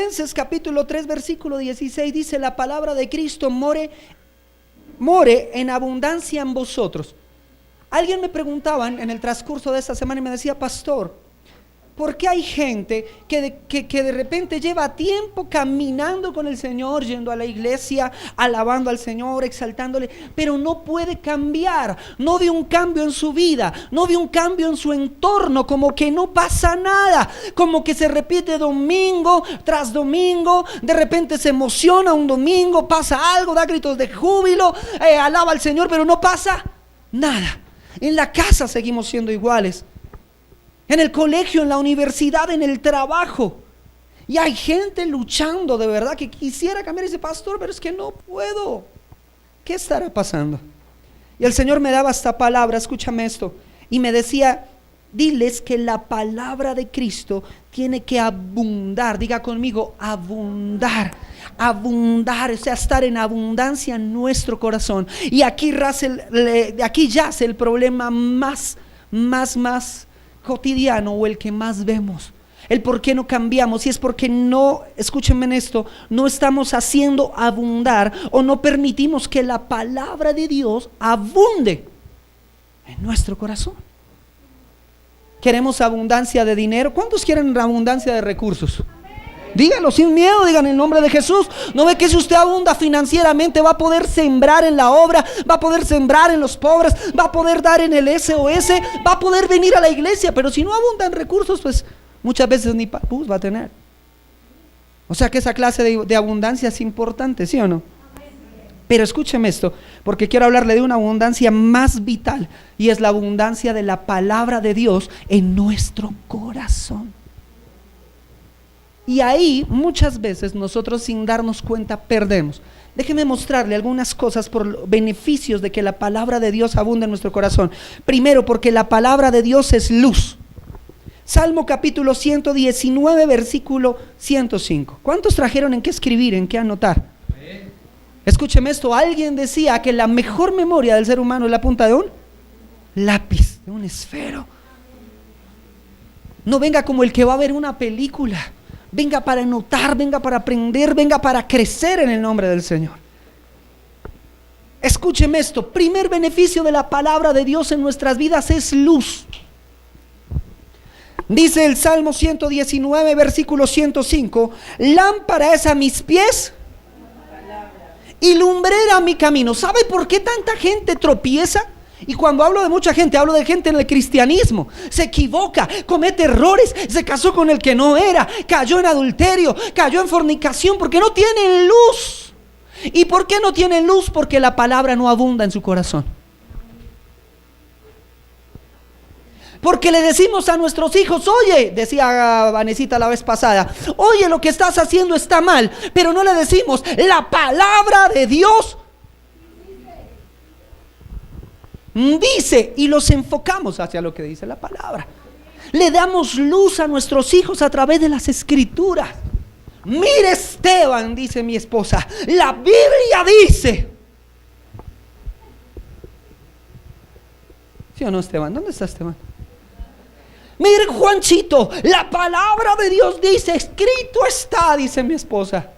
Filipenses capítulo 3 versículo 16 dice: la palabra de Cristo more en abundancia en vosotros. Alguien me preguntaba en el transcurso de esta semana y me decía: pastor, ¿por qué hay gente que de repente lleva tiempo caminando con el Señor, yendo a la iglesia, alabando al Señor, exaltándole, pero no puede cambiar? No ve un cambio en su vida, no ve un cambio en su entorno, como que no pasa nada, como que se repite domingo tras domingo. De repente se emociona un domingo, pasa algo, da gritos de júbilo, alaba al Señor, pero no pasa nada. En la casa seguimos siendo iguales, en el colegio, en la universidad, en el trabajo. Y hay gente luchando de verdad que quisiera cambiar. Y dice: pastor, pero es que no puedo. ¿Qué estará pasando? Y el Señor me daba esta palabra, escúchame esto, y me decía: diles que la palabra de Cristo tiene que abundar. Diga conmigo: abundar. Abundar, o sea, estar en abundancia en nuestro corazón. Y aquí yace el problema más cotidiano, o el que más vemos. El por qué no cambiamos, y es porque no, escúchenme en esto, no estamos haciendo abundar, o no permitimos que la palabra de Dios abunde en nuestro corazón. ¿Queremos abundancia de dinero? ¿Cuántos quieren abundancia de recursos? Díganlo sin miedo, digan en nombre de Jesús. ¿No ve que si usted abunda financieramente va a poder sembrar en la obra, va a poder sembrar en los pobres, va a poder dar en el SOS, va a poder venir a la iglesia? Pero si no abunda en recursos, pues muchas veces ni papus va a tener. O sea que esa clase de abundancia es importante, ¿sí o no? Pero escúcheme esto, porque quiero hablarle de una abundancia más vital, y es la abundancia de la palabra de Dios en nuestro corazón. Y ahí muchas veces nosotros, sin darnos cuenta, perdemos. Déjeme mostrarle algunas cosas por los beneficios de que la palabra de Dios abunde en nuestro corazón. Primero, porque la palabra de Dios es luz. Salmo capítulo 119 versículo 105. ¿Cuántos trajeron en qué escribir, en qué anotar? Escúcheme esto, alguien decía que la mejor memoria del ser humano es la punta de un lápiz, de un esfero. No venga como el que va a ver una película. Venga para anotar, venga para aprender, venga para crecer en el nombre del Señor. Escúcheme esto, primer beneficio de la palabra de Dios en nuestras vidas es luz. Dice el Salmo 119 versículo 105: lámpara es a mis pies y lumbrera a mi camino. ¿Sabe por qué tanta gente tropieza? Y cuando hablo de mucha gente, hablo de gente en el cristianismo. Se equivoca, comete errores, se casó con el que no era, cayó en adulterio, cayó en fornicación, porque no tienen luz. ¿Y por qué no tienen luz? Porque la palabra no abunda en su corazón. Porque le decimos a nuestros hijos: oye, decía Vanesita la vez pasada, oye, lo que estás haciendo está mal. Pero no le decimos: la palabra de Dios dice, y los enfocamos hacia lo que dice la palabra. Le damos luz a nuestros hijos a través de las escrituras. Mire, Esteban, dice mi esposa, la Biblia dice. ¿Sí o no, Esteban? ¿Dónde está Esteban? Mire, Juanchito, la palabra de Dios dice, escrito está, dice mi esposa.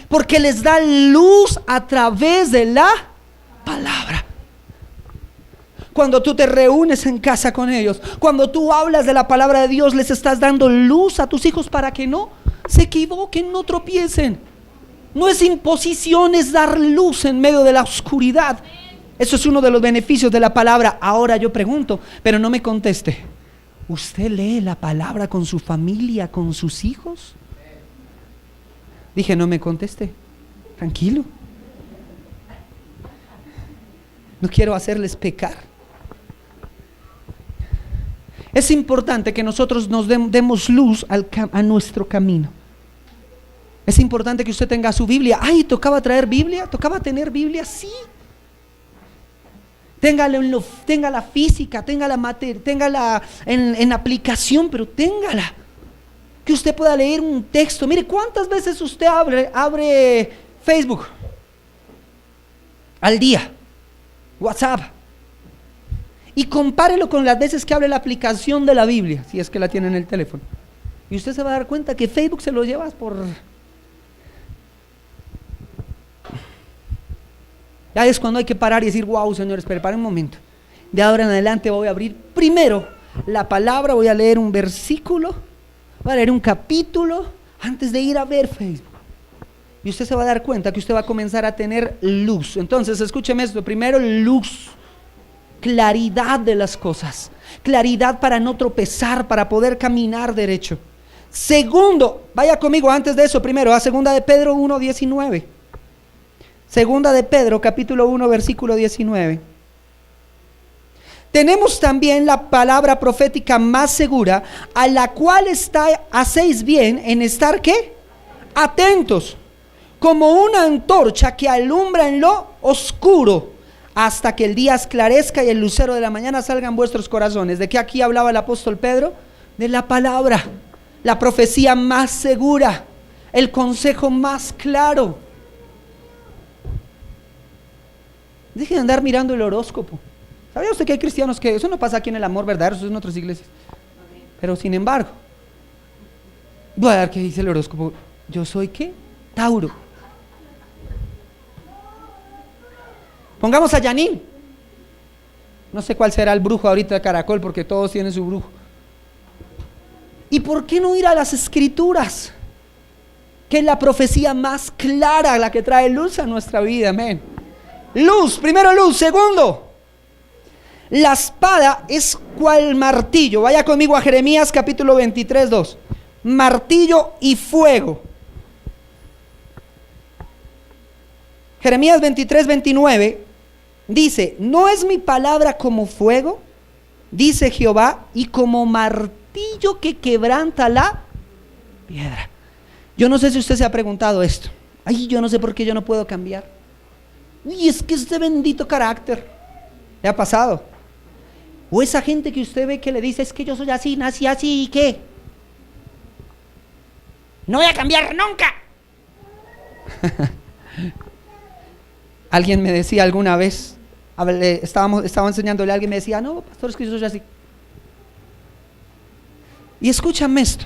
Porque les da luz a través de la palabra. Cuando tú te reúnes en casa con ellos, cuando tú hablas de la palabra de Dios, les estás dando luz a tus hijos para que no se equivoquen, no tropiecen. No es imposición, es dar luz en medio de la oscuridad. Eso es uno de los beneficios de la palabra. Ahora yo pregunto, pero no me conteste, ¿usted lee la palabra con su familia, con sus hijos? Dije, no me conteste, tranquilo. No quiero hacerles pecar. Es importante que nosotros nos demos luz a nuestro camino. Es importante que usted tenga su Biblia. Ay, ¿tocaba traer Biblia? ¿Tocaba tener Biblia? Sí. Téngala física, téngala en aplicación, pero téngala. Que usted pueda leer un texto. Mire, ¿cuántas veces usted abre Facebook al día? WhatsApp. Y compárelo con las veces que abre la aplicación de la Biblia, si es que la tiene en el teléfono. Y usted se va a dar cuenta que Facebook se lo llevas por... Ya es cuando hay que parar y decir, wow, Señor, espera un momento. De ahora en adelante voy a abrir primero la palabra, voy a leer un versículo, voy a leer un capítulo antes de ir a ver Facebook. Y usted se va a dar cuenta que usted va a comenzar a tener luz. Entonces, escúcheme esto. Primero, luz, claridad de las cosas, claridad para no tropezar, para poder caminar derecho. Segundo, vaya conmigo antes de eso, primero a segunda de Pedro 1:19. Segunda de Pedro, capítulo 1, versículo 19. Tenemos también la palabra profética más segura, a la cual hacéis bien en estar, ¿qué? Atentos, como una antorcha que alumbra en lo oscuro, hasta que el día esclarezca y el lucero de la mañana salga en vuestros corazones. ¿De qué aquí hablaba el apóstol Pedro? De la palabra, la profecía más segura, el consejo más claro. Deje de andar mirando el horóscopo. ¿Sabía usted que hay cristianos que eso no pasa aquí en el amor verdadero? Eso es en otras iglesias. Pero sin embargo, voy a ver qué dice el horóscopo. ¿Yo soy qué? Tauro. Pongamos a Yanin. No sé cuál será el brujo ahorita de Caracol, porque todos tienen su brujo. ¿Y por qué no ir a las escrituras? Que es la profecía más clara, la que trae luz a nuestra vida, amén. Luz, primero luz. Segundo, la espada es cual martillo. Vaya conmigo a Jeremías capítulo 23, 2. Martillo y fuego. Jeremías 23, 29 dice: ¿no es mi palabra como fuego? Dice Jehová, y como martillo que quebranta la piedra. Yo no sé si usted se ha preguntado esto. Ay, yo no sé por qué yo no puedo cambiar. Uy, es que este bendito carácter. ¿Le ha pasado? O esa gente que usted ve que le dice, es que yo soy así, nací así, ¿y qué? No voy a cambiar nunca. Alguien me decía alguna vez, estaba enseñándole a alguien, me decía, no, pastor, es que yo soy así. Y escúchame esto,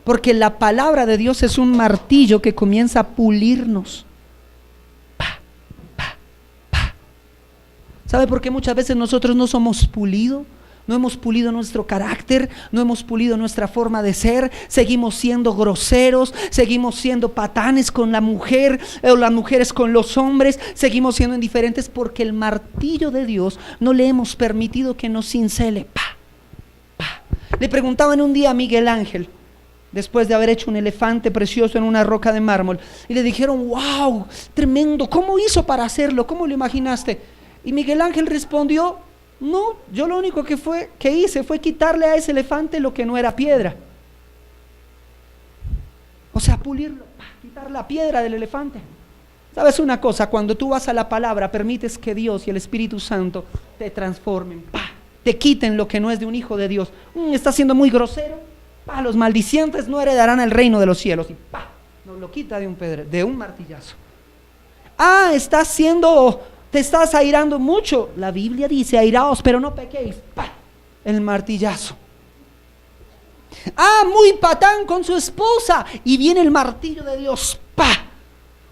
porque la palabra de Dios es un martillo que comienza a pulirnos. ¿Sabe por qué muchas veces nosotros no somos pulidos? No hemos pulido nuestro carácter, no hemos pulido nuestra forma de ser, seguimos siendo groseros, seguimos siendo patanes con la mujer, o las mujeres con los hombres, seguimos siendo indiferentes porque el martillo de Dios no le hemos permitido que nos cincele. Le preguntaban un día a Miguel Ángel, después de haber hecho un elefante precioso en una roca de mármol, y le dijeron, wow, tremendo, ¿cómo hizo para hacerlo? ¿Cómo lo imaginaste? Y Miguel Ángel respondió, no, yo lo único que hice fue quitarle a ese elefante lo que no era piedra. O sea, pulirlo, quitar la piedra del elefante. ¿Sabes una cosa? Cuando tú vas a la palabra, permites que Dios y el Espíritu Santo te transformen, te quiten lo que no es de un hijo de Dios. Está siendo muy grosero, los maldicientes no heredarán el reino de los cielos. Y nos lo quita de un martillazo. Te estás airando mucho. La Biblia dice, airaos, pero no pequéis. El martillazo. Muy patán con su esposa. Y viene el martillo de Dios.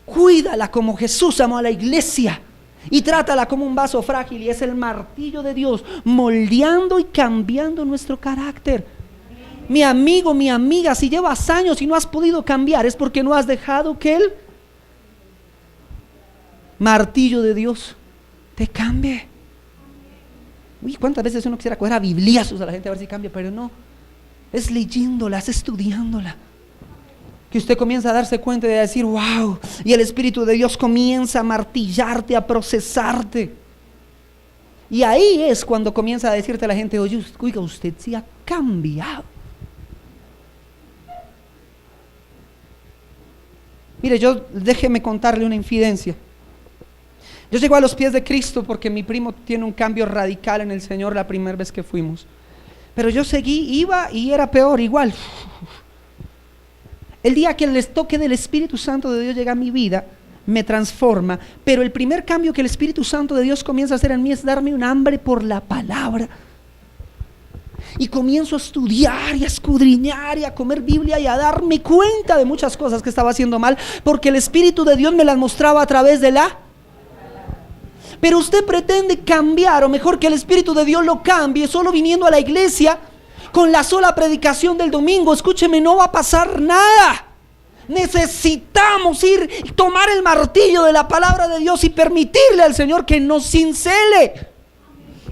Cuídala como Jesús amó a la iglesia. Y trátala como un vaso frágil. Y es el martillo de Dios moldeando y cambiando nuestro carácter. Mi amigo, mi amiga, si llevas años y no has podido cambiar, es porque no has dejado que Él martillo de Dios te cambie. Uy, cuántas veces uno quisiera coger a bibliazos a la gente a ver si cambia, pero no, es leyéndola, es estudiándola, que usted comienza a darse cuenta de decir, wow, y el Espíritu de Dios comienza a martillarte, a procesarte, y ahí es cuando comienza a decirte a la gente, oiga, usted sí ha cambiado. Mire, déjeme contarle una infidencia. Yo llego a los pies de Cristo porque mi primo tiene un cambio radical en el Señor la primera vez que fuimos. Pero yo iba y era peor, igual. El día que el toque del Espíritu Santo de Dios llega a mi vida, me transforma. Pero el primer cambio que el Espíritu Santo de Dios comienza a hacer en mí es darme un hambre por la palabra. Y comienzo a estudiar y a escudriñar y a comer Biblia y a darme cuenta de muchas cosas que estaba haciendo mal, porque el Espíritu de Dios me las mostraba a través de la... Pero usted pretende cambiar, o mejor que el Espíritu de Dios lo cambie, solo viniendo a la iglesia con la sola predicación del domingo. Escúcheme, no va a pasar nada. Necesitamos ir y tomar el martillo de la palabra de Dios y permitirle al Señor que nos cincele,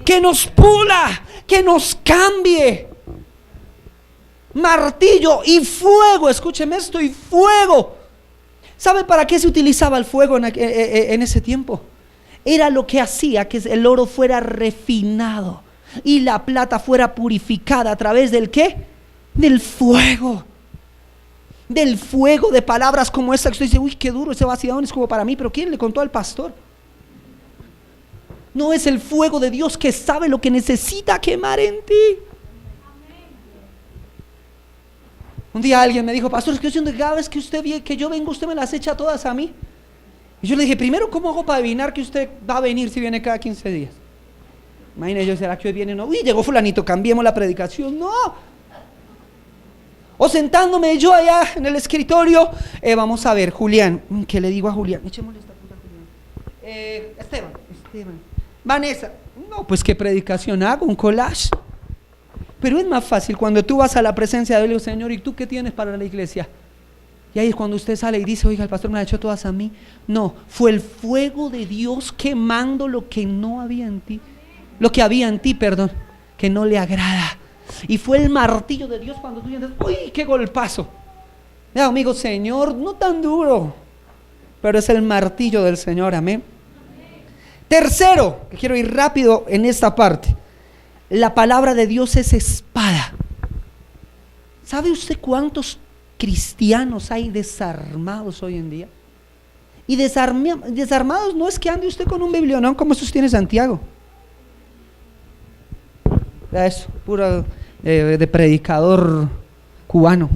que nos pula, que nos cambie. Martillo y fuego, escúcheme esto, y fuego. ¿Sabe para qué se utilizaba el fuego en ese tiempo? Era lo que hacía que el oro fuera refinado y la plata fuera purificada a través del ¿qué? Del fuego. Del fuego, de palabras como esta que usted dice, uy, qué duro, ese vaciadón es como para mí, pero ¿quién le contó al pastor? No, es el fuego de Dios que sabe lo que necesita quemar en ti. Un día alguien me dijo, pastor, es que cada vez que yo vengo, usted me las echa todas a mí. Y yo le dije, primero, ¿cómo hago para adivinar que usted va a venir si viene cada 15 días? Imagínese yo, ¿será que hoy viene? No, uy, llegó fulanito, cambiemos la predicación. No. O sentándome yo allá en el escritorio, vamos a ver, Julián, ¿qué le digo a Julián? Echémosle esta punta a Julián. Esteban, Vanessa, no, pues qué predicación hago, un collage. Pero es más fácil cuando tú vas a la presencia de Dios, Señor, ¿y tú qué tienes para la iglesia? Y ahí es cuando usted sale y dice, oiga, el pastor me las echó todas a mí. No, fue el fuego de Dios quemando lo que no había en ti, lo que había en ti, perdón, que no le agrada. Y fue el martillo de Dios cuando tú dices, uy, qué golpazo. Mira, amigo, Señor, no tan duro, pero es el martillo del Señor, amén. Tercero, que quiero ir rápido en esta parte, la palabra de Dios es espada. ¿Sabe usted cuántos cristianos hay desarmados hoy en día? Y desarmados no es que ande usted con un biblionón como sostiene Santiago. Eso, puro de predicador cubano,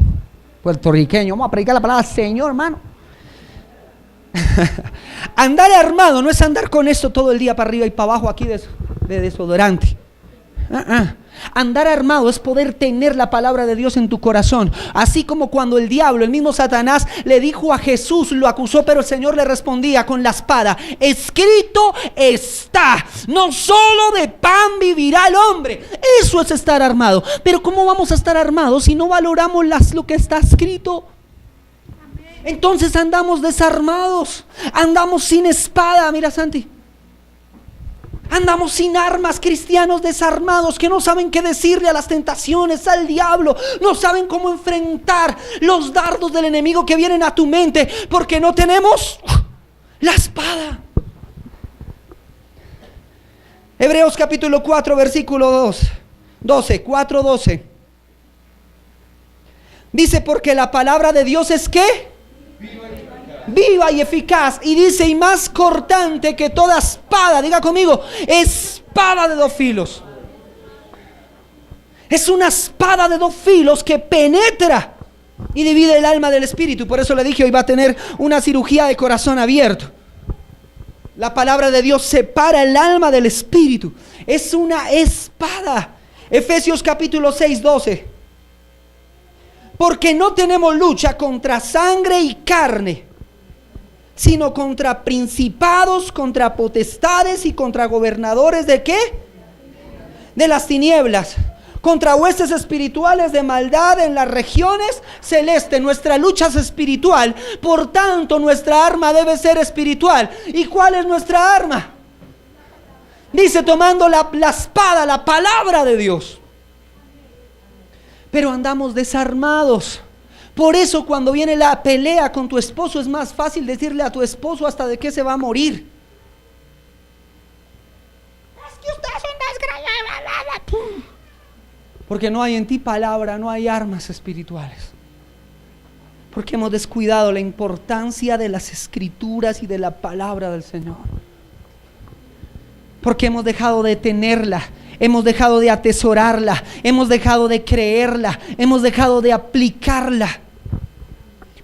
puertorriqueño. Vamos a predicar la palabra Señor, hermano. Andar armado no es andar con esto todo el día para arriba y para abajo aquí de desodorante. Andar armado es poder tener la palabra de Dios en tu corazón. Así como cuando el diablo, el mismo Satanás, le dijo a Jesús, lo acusó, pero el Señor le respondía con la espada: escrito está, no solo de pan vivirá el hombre. Eso es estar armado. Pero ¿cómo vamos a estar armados si no valoramos lo que está escrito? Entonces andamos desarmados, andamos sin espada. Mira, Santi, andamos sin armas, cristianos desarmados que no saben qué decirle a las tentaciones, al diablo, no saben cómo enfrentar los dardos del enemigo que vienen a tu mente, porque no tenemos la espada. Hebreos capítulo 4, versículo 4:12. Dice, porque la palabra de Dios es ¿qué? Viva y eficaz, y dice, y más cortante que toda espada. Diga conmigo, espada de dos filos. Es una espada de dos filos que penetra y divide el alma del espíritu. Por eso le dije, hoy va a tener una cirugía de corazón abierto. La palabra de Dios separa el alma del espíritu. Es una espada. Efesios capítulo 6:12. Porque no tenemos lucha contra sangre y carne, sino contra principados, contra potestades y contra gobernadores ¿de qué? De las tinieblas, contra huestes espirituales de maldad en las regiones celestes. Nuestra lucha es espiritual, por tanto nuestra arma debe ser espiritual. ¿Y cuál es nuestra arma? Dice, tomando la espada, la palabra de Dios. Pero andamos desarmados. Por eso cuando viene la pelea con tu esposo es más fácil decirle a tu esposo hasta de qué se va a morir. Es que usted es un desgraciado. Porque no hay en ti palabra, no hay armas espirituales. Porque hemos descuidado la importancia de las escrituras y de la palabra del Señor. Porque hemos dejado de tenerla. Hemos dejado de atesorarla, hemos dejado de creerla, hemos dejado de aplicarla.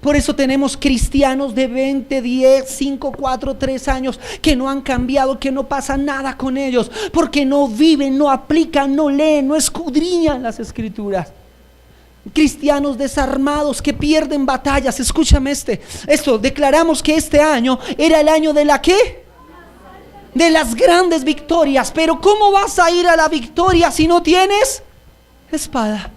Por eso tenemos cristianos de 20, 10, 5, 4, 3 años que no han cambiado, que no pasa nada con ellos, porque no viven, no aplican, no leen, no escudriñan las escrituras. Cristianos desarmados que pierden batallas. Escúchame esto, declaramos que este año era el año de la ¿qué? De las grandes victorias. Pero ¿cómo vas a ir a la victoria si no tienes espada?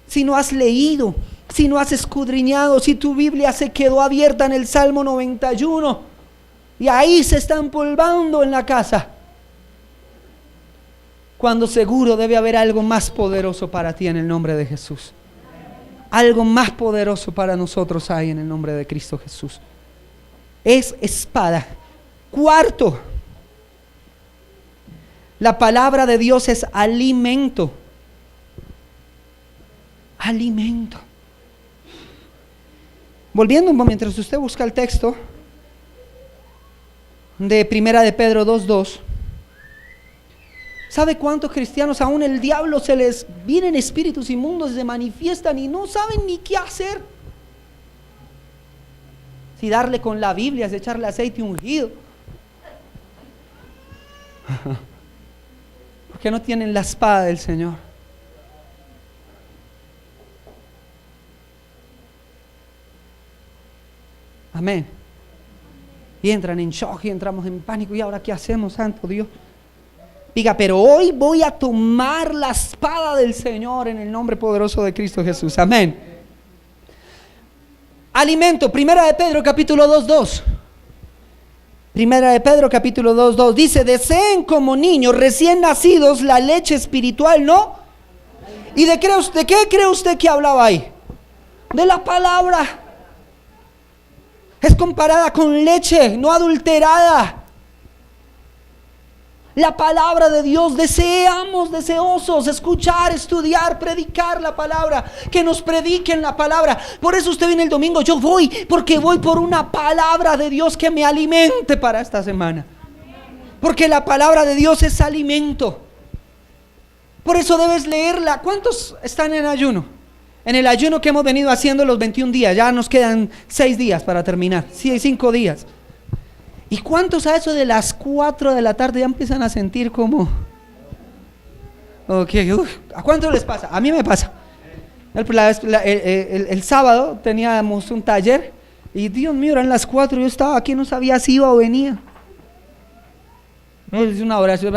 Si no has leído, si no has escudriñado, si tu Biblia se quedó abierta en el Salmo 91 y ahí se está empolvando en la casa, cuando seguro debe haber algo más poderoso para ti en el nombre de Jesús. Algo más poderoso para nosotros hay en el nombre de Cristo Jesús. Es espada. Cuarto, la palabra de Dios es alimento. Alimento. Volviendo un momento, mientras usted busca el texto de Primera de Pedro 2:2, ¿sabe cuántos cristianos aún el diablo se les vienen espíritus inmundos, se manifiestan y no saben ni qué hacer? Si darle con la Biblia, es echarle aceite ungido. Porque no tienen la espada del Señor. Amén. Y entran en shock y entramos en pánico. ¿Y ahora qué hacemos, santo Dios? Diga, pero hoy voy a tomar la espada del Señor en el nombre poderoso de Cristo Jesús. Amén. Alimento, Primera de Pedro capítulo 2:2. Primera de Pedro capítulo 2:2 dice: deseen como niños recién nacidos la leche espiritual, ¿no? ¿Y de qué cree usted que hablaba ahí? De la palabra. Es comparada con leche no adulterada. La palabra de Dios, deseosos escuchar, estudiar, predicar la palabra, que nos prediquen la palabra. Por eso usted viene el domingo, yo voy, porque voy por una palabra de Dios que me alimente para esta semana. Porque la palabra de Dios es alimento. Por eso debes leerla. ¿Cuántos están en ayuno? En el ayuno que hemos venido haciendo los 21 días, ya nos quedan 6 días para terminar, 5 días. ¿Y cuántos a eso de las 4 de la tarde ya empiezan a sentir como... ¿A cuántos les pasa? A mí me pasa. El sábado teníamos un taller y Dios mío, eran las 4, yo estaba aquí, no sabía si iba o venía. Es una oración.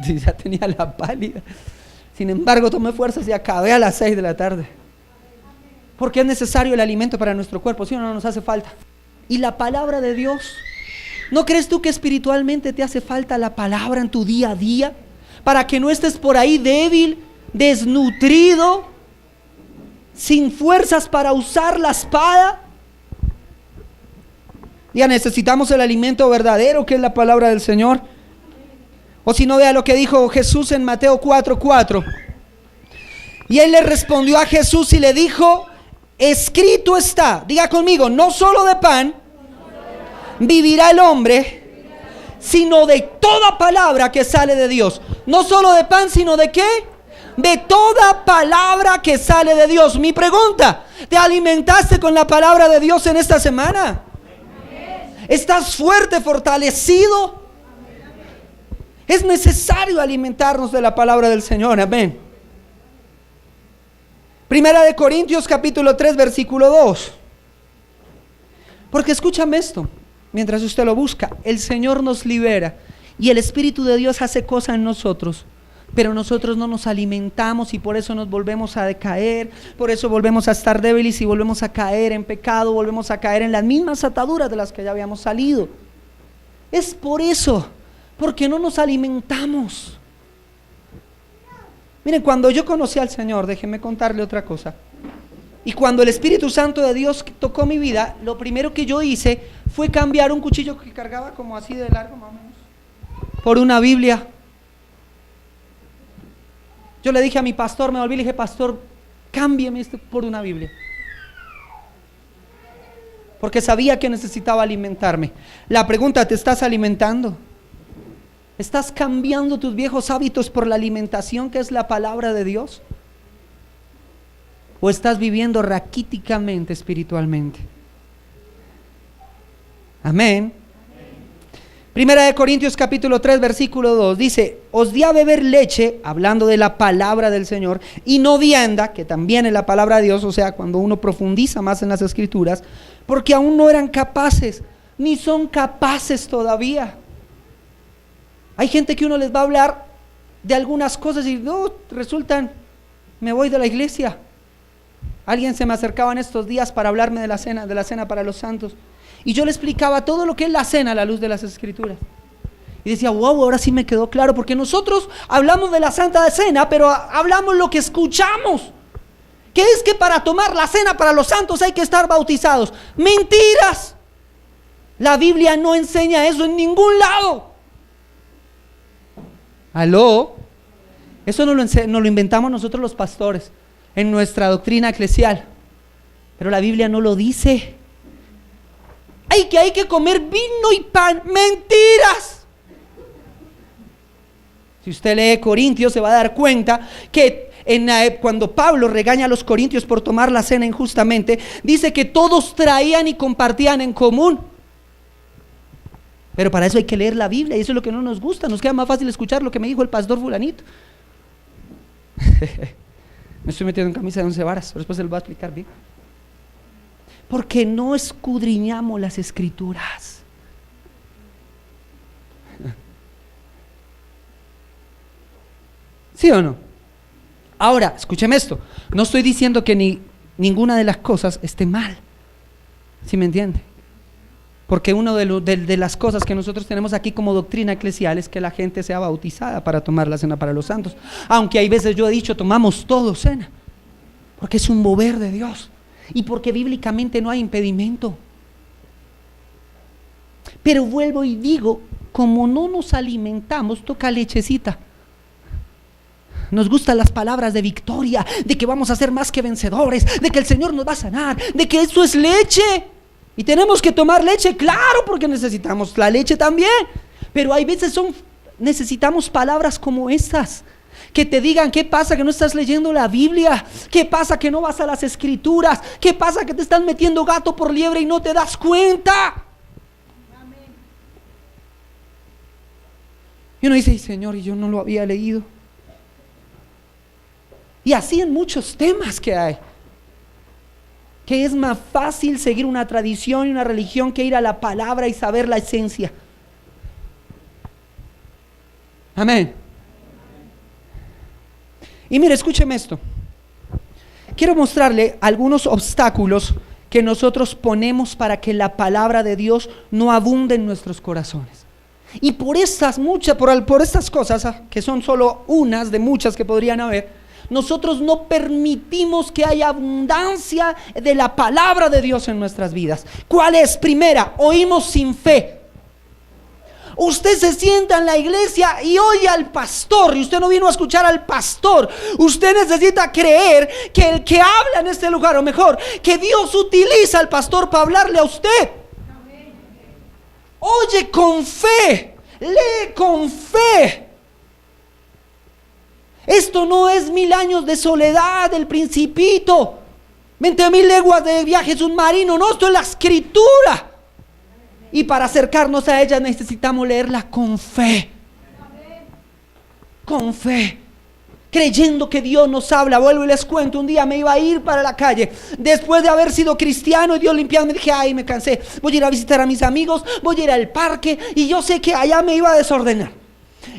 Ya tenía la pálida. Sin embargo, tomé fuerzas y acabé a las 6 de la tarde. Porque es necesario el alimento para nuestro cuerpo, si no nos hace falta. Y la palabra de Dios, ¿no crees tú que espiritualmente te hace falta la palabra en tu día a día? Para que no estés por ahí débil, desnutrido, sin fuerzas para usar la espada. Ya necesitamos el alimento verdadero, que es la palabra del Señor. O si no, vea lo que dijo Jesús en Mateo 4:4. Y él le respondió a Jesús y le dijo: escrito está, diga conmigo, no solo de pan vivirá el hombre, sino de toda palabra que sale de Dios. No solo de pan, sino de ¿qué? De toda palabra que sale de Dios. Mi pregunta: ¿te alimentaste con la palabra de Dios en esta semana? ¿Estás fuerte, fortalecido? Es necesario alimentarnos de la palabra del Señor. Amén. Primera de Corintios capítulo 3 versículo 2. Porque escúchame esto, mientras usted lo busca, el Señor nos libera y el Espíritu de Dios hace cosas en nosotros, pero nosotros no nos alimentamos y por eso nos volvemos a decaer, por eso volvemos a estar débiles y volvemos a caer en pecado, volvemos a caer en las mismas ataduras de las que ya habíamos salido. Es por eso, porque no nos alimentamos. Miren, cuando yo conocí al Señor, déjenme contarle otra cosa. Y cuando el Espíritu Santo de Dios tocó mi vida, lo primero que yo hice fue cambiar un cuchillo que cargaba como así de largo, más o menos, por una Biblia. Yo le dije a mi pastor, me volví y le dije: pastor, cámbiame esto por una Biblia. Porque sabía que necesitaba alimentarme. La pregunta: ¿te estás alimentando? ¿Estás cambiando tus viejos hábitos por la alimentación que es la palabra de Dios? ¿O estás viviendo raquíticamente espiritualmente? Amén. Primera de Corintios capítulo 3 versículo 2 dice: os di a beber leche, hablando de la palabra del Señor, y no vianda, que también es la palabra de Dios, o sea, cuando uno profundiza más en las escrituras, porque aún no eran capaces, ni son capaces todavía. Hay gente que uno les va a hablar de algunas cosas y no, resultan, me voy de la iglesia. Alguien se me acercaba en estos días para hablarme de la cena para los santos, y yo le explicaba todo lo que es la cena a la luz de las escrituras, y decía, wow, ahora sí me quedó claro, porque nosotros hablamos de la Santa Cena, pero hablamos lo que escuchamos, que es que para tomar la cena para los santos hay que estar bautizados. Mentiras. La Biblia no enseña eso en ningún lado. ¿Aló? Eso no lo inventamos nosotros los pastores en nuestra doctrina eclesial, pero la Biblia no lo dice. Hay que comer vino y pan. Mentiras. Si usted lee Corintios se va a dar cuenta que cuando Pablo regaña a los corintios por tomar la cena injustamente, dice que todos traían y compartían en común. Pero para eso hay que leer la Biblia, y eso es lo que no nos gusta. Nos queda más fácil escuchar lo que me dijo el pastor fulanito. Me estoy metiendo en camisa de 11 varas, pero después se lo va a explicar bien. Porque no escudriñamos las escrituras. ¿Sí o no? Ahora, escúcheme esto. No estoy diciendo que ninguna de las cosas esté mal. ¿Sí me entiende? Porque una de las cosas que nosotros tenemos aquí como doctrina eclesial es que la gente sea bautizada para tomar la cena para los santos. Aunque hay veces yo he dicho, tomamos todo cena, porque es un mover de Dios y porque bíblicamente no hay impedimento. Pero vuelvo y digo, como no nos alimentamos, toca lechecita. Nos gustan las palabras de victoria, de que vamos a ser más que vencedores, de que el Señor nos va a sanar, de que eso es leche. Y tenemos que tomar leche, claro, porque necesitamos la leche también. Pero hay veces necesitamos palabras como estas, que te digan qué pasa que no estás leyendo la Biblia, qué pasa que no vas a las escrituras, qué pasa que te están metiendo gato por liebre y no te das cuenta. Amén. Y uno dice, ay, Señor, y yo no lo había leído. Y así en muchos temas que hay. Que es más fácil seguir una tradición y una religión que ir a la palabra y saber la esencia. Amén. Y mire, escúcheme esto. Quiero mostrarle algunos obstáculos que nosotros ponemos para que la palabra de Dios no abunde en nuestros corazones. Y por estas cosas, que son solo unas de muchas que podrían haber, nosotros no permitimos que haya abundancia de la palabra de Dios en nuestras vidas. ¿Cuál es? Primera, oímos sin fe. Usted se sienta en la iglesia y oye al pastor, y usted no vino a escuchar al pastor. Usted necesita creer que el que habla en este lugar, o mejor, que Dios utiliza al pastor para hablarle a usted. Oye con fe, lee con fe. Esto no es 1000 años de soledad del Principito, 20.000 leguas de viaje submarino. No, esto es la escritura. Y para acercarnos a ella necesitamos leerla con fe. Con fe, creyendo que Dios nos habla. Vuelvo y les cuento, un día me iba a ir para la calle después de haber sido cristiano y Dios limpiando. Me dije, ay, me cansé, voy a ir a visitar a mis amigos, voy a ir al parque, y yo sé que allá me iba a desordenar.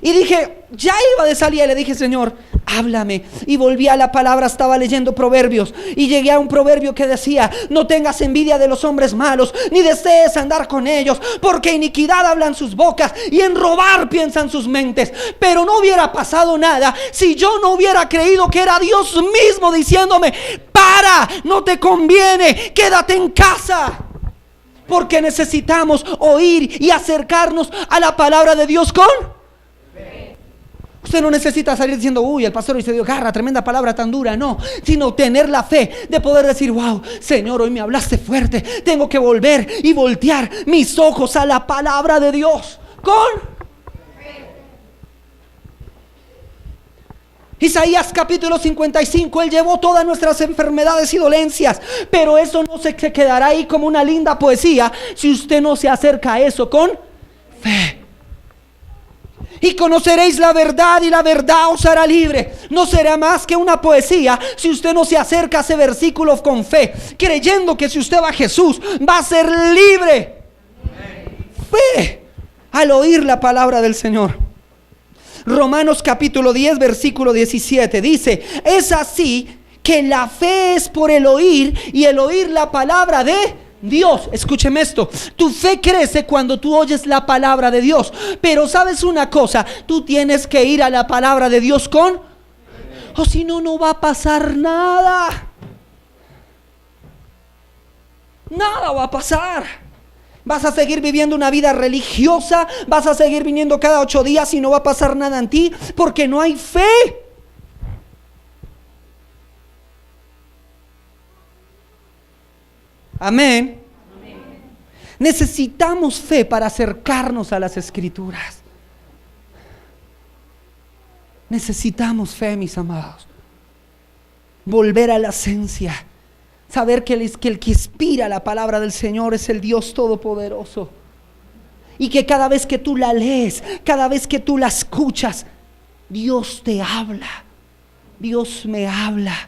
Y dije, ya iba de salida, y le dije, Señor, háblame. Y volví a la palabra, estaba leyendo Proverbios y llegué a un proverbio que decía: no tengas envidia de los hombres malos, ni desees andar con ellos, porque iniquidad hablan sus bocas y en robar piensan sus mentes. Pero no hubiera pasado nada si yo no hubiera creído que era Dios mismo diciéndome: para, no te conviene, quédate en casa. Porque necesitamos oír y acercarnos a la palabra de Dios con... Usted no necesita salir diciendo, uy, el pastor hoy se dio garra, tremenda palabra tan dura. No, sino tener la fe de poder decir, wow, Señor, hoy me hablaste fuerte. Tengo que volver y voltear mis ojos a la palabra de Dios con... Isaías capítulo 55, Él llevó todas nuestras enfermedades y dolencias, pero eso no se quedará ahí como una linda poesía si usted no se acerca a eso con fe. Y conoceréis la verdad y la verdad os hará libre. No será más que una poesía si usted no se acerca a ese versículo con fe, creyendo que si usted va a Jesús va a ser libre. Fe al oír la palabra del Señor. Romanos capítulo 10 versículo 17 dice: es así que la fe es por el oír y el oír la palabra de Dios. Escúcheme esto: tu fe crece cuando tú oyes la palabra de Dios. Pero sabes una cosa, tú tienes que ir a la palabra de Dios con, o si no, no va a pasar nada. Nada va a pasar. Vas a seguir viviendo una vida religiosa, vas a seguir viniendo cada 8 días y no va a pasar nada en ti, porque no hay fe. Amén. Necesitamos fe para acercarnos a las Escrituras. Necesitamos fe, mis amados. Volver a la esencia. Saber que el que inspira la palabra del Señor es el Dios Todopoderoso. Y que cada vez que tú la lees, cada vez que tú la escuchas, Dios te habla. Dios me habla.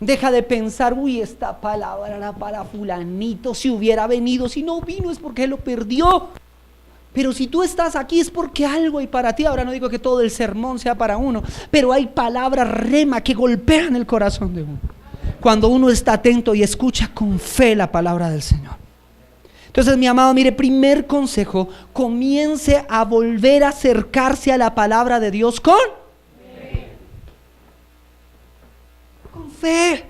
Deja de pensar: uy, esta palabra era para fulanito, si hubiera venido. Si no vino es porque lo perdió. Pero si tú estás aquí es porque algo hay para ti. Ahora no digo que todo el sermón sea para uno, pero hay palabras rema que golpean el corazón de uno cuando uno está atento y escucha con fe la palabra del Señor. Entonces, mi amado, mire, primer consejo: comience a volver a acercarse a la palabra de Dios con fe.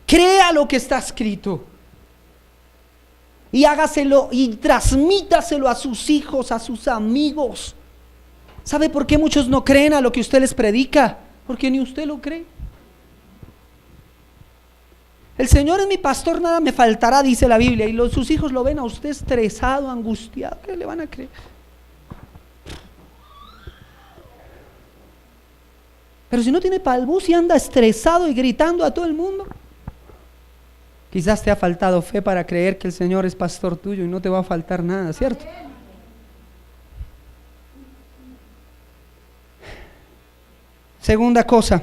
Crea lo que está escrito y hágaselo y transmítaselo a sus hijos, a sus amigos. ¿Sabe por qué muchos no creen a lo que usted les predica? Porque ni usted lo cree. El Señor es mi pastor, nada me faltará, dice la Biblia, y sus hijos lo ven a usted estresado, angustiado. ¿Qué le van a creer? Pero si no tiene palbus y anda estresado y gritando a todo el mundo, quizás te ha faltado fe para creer que el Señor es pastor tuyo y no te va a faltar nada, ¿cierto? Segunda cosa,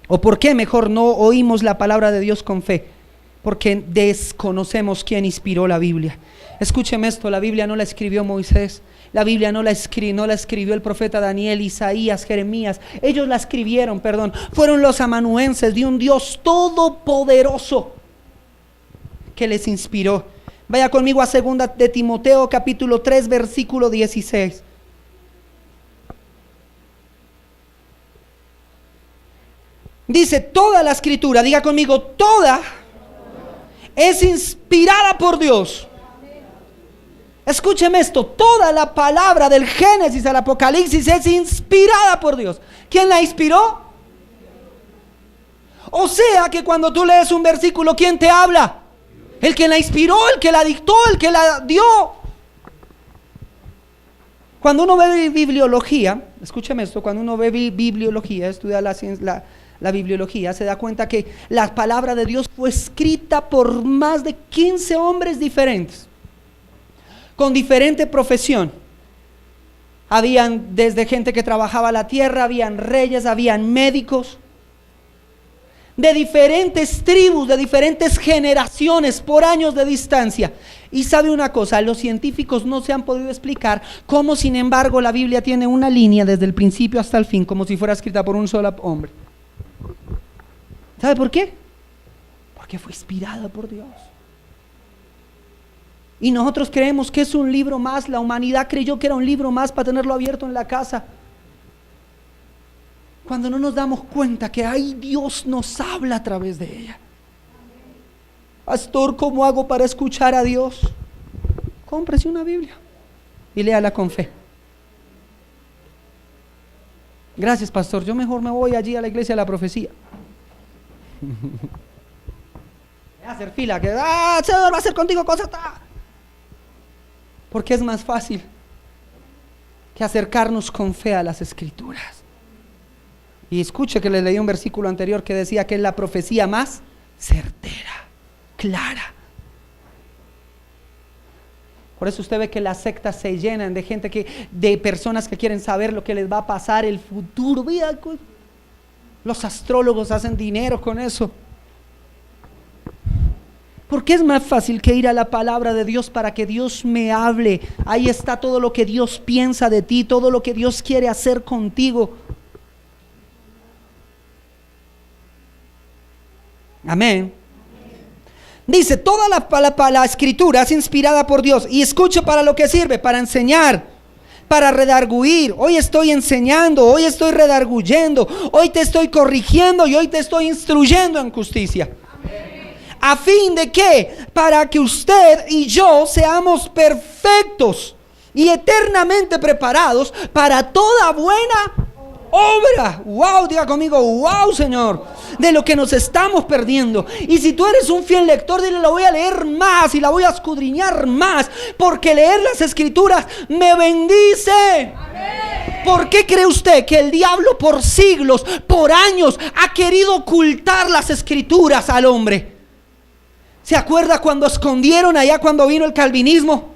o por qué mejor no oímos la palabra de Dios con fe: porque desconocemos quién inspiró la Biblia. Escúcheme esto: la Biblia no la escribió Moisés, la Biblia no la escribió el profeta Daniel, Isaías, Jeremías. Ellos la escribieron, fueron los amanuenses de un Dios todopoderoso que les inspiró. Vaya conmigo a 2 de Timoteo capítulo 3 versículo 16. Dice: toda la escritura, diga conmigo, toda es inspirada por Dios. Escúcheme esto: toda la palabra del Génesis al Apocalipsis es inspirada por Dios. ¿Quién la inspiró? O sea que cuando tú lees un versículo, ¿quién te habla? El que la inspiró, el que la dictó, el que la dio. Cuando uno ve bibliología, escúcheme esto, cuando uno ve bibliología, estudia la bibliología, se da cuenta que la palabra de Dios fue escrita por más de 15 hombres diferentes, con diferente profesión. Habían desde gente que trabajaba la tierra, habían reyes, habían médicos, de diferentes tribus, de diferentes generaciones, por años de distancia. Y sabe una cosa: los científicos no se han podido explicar cómo, sin embargo, la Biblia tiene una línea desde el principio hasta el fin, como si fuera escrita por un solo hombre. ¿Sabe por qué? Porque fue inspirada por Dios. Y nosotros creemos que es un libro más. La humanidad creyó que era un libro más para tenerlo abierto en la casa, cuando no nos damos cuenta que ahí Dios nos habla a través de ella. Pastor, ¿cómo hago para escuchar a Dios? Cómprese una Biblia y léala con fe. Gracias, pastor, yo mejor me voy allí a la iglesia de la profecía. Voy a hacer fila, que Señor va a hacer contigo cosas. Porque es más fácil que acercarnos con fe a las Escrituras. Y escuche que le leí un versículo anterior que decía que es la profecía más certera, clara. Por eso usted ve que las sectas se llenan de gente de personas que quieren saber lo que les va a pasar, el futuro. Los astrólogos hacen dinero con eso. Porque es más fácil que ir a la palabra de Dios para que Dios me hable. Ahí está todo lo que Dios piensa de ti, todo lo que Dios quiere hacer contigo. Amén. Dice, toda la escritura es inspirada por Dios. Y escuche para lo que sirve: para enseñar, para redarguir. Hoy estoy enseñando, hoy estoy redarguyendo, hoy te estoy corrigiendo y hoy te estoy instruyendo en justicia. ¿A fin de qué? Para que usted y yo seamos perfectos y eternamente preparados para toda buena obra. Wow, diga conmigo, wow, Señor, de lo que nos estamos perdiendo. Y si tú eres un fiel lector, dile: la voy a leer más y la voy a escudriñar más, porque leer las Escrituras me bendice. Amén. ¿Por qué cree usted que el diablo por siglos, por años, ha querido ocultar las Escrituras al hombre? ¿Se acuerda cuando escondieron allá cuando vino el calvinismo?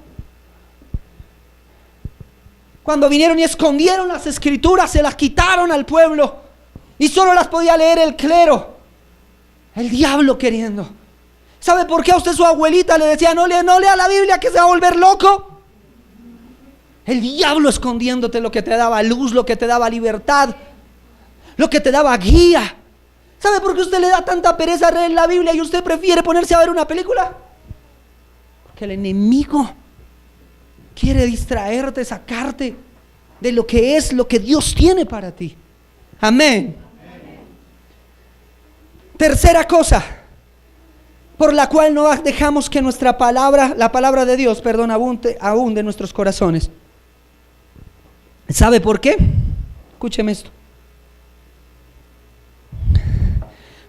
Cuando vinieron y escondieron las Escrituras, se las quitaron al pueblo y solo las podía leer el clero. El diablo queriendo. ¿Sabe por qué a usted su abuelita le decía: no lea la Biblia, que se va a volver loco? El diablo escondiéndote lo que te daba luz, lo que te daba libertad, lo que te daba guía. ¿Sabe por qué usted le da tanta pereza a leer la Biblia y usted prefiere ponerse a ver una película? Porque el enemigo quiere distraerte, sacarte de lo que es, lo que Dios tiene para ti. Amén. Tercera cosa por la cual no dejamos que nuestra palabra, la palabra de Dios, abunde en nuestros corazones. ¿Sabe por qué? Escúcheme esto.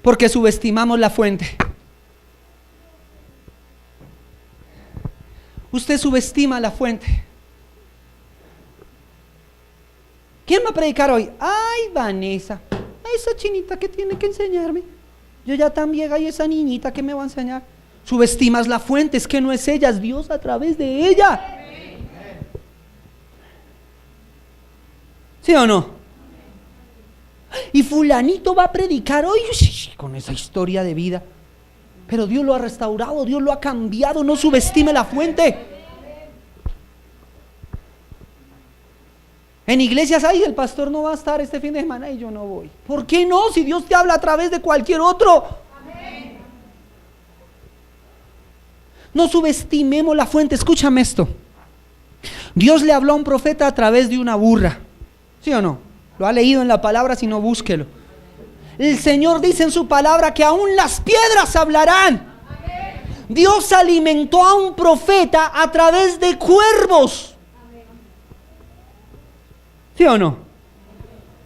Porque subestimamos la fuente. Usted subestima la fuente. ¿Quién va a predicar hoy? Ay, Vanessa, esa chinita que tiene que enseñarme. Yo ya tan vieja, y esa niñita que me va a enseñar. Subestimas la fuente, es que no es ella, es Dios a través de ella. ¿Sí o no? Y fulanito va a predicar hoy con esa historia de vida, pero Dios lo ha restaurado, Dios lo ha cambiado. No subestime la fuente. En iglesias, ay, el pastor no va a estar este fin de semana y yo no voy. ¿Por qué no? Si Dios te habla a través de cualquier otro. Amén. No subestimemos la fuente. Escúchame esto. Dios le habló a un profeta a través de una burra. ¿Sí o no? Lo ha leído en la palabra, si no, búsquelo. El Señor dice en su palabra que aún las piedras hablarán. Amén. Dios alimentó a un profeta a través de cuervos. Amén. ¿Sí o no?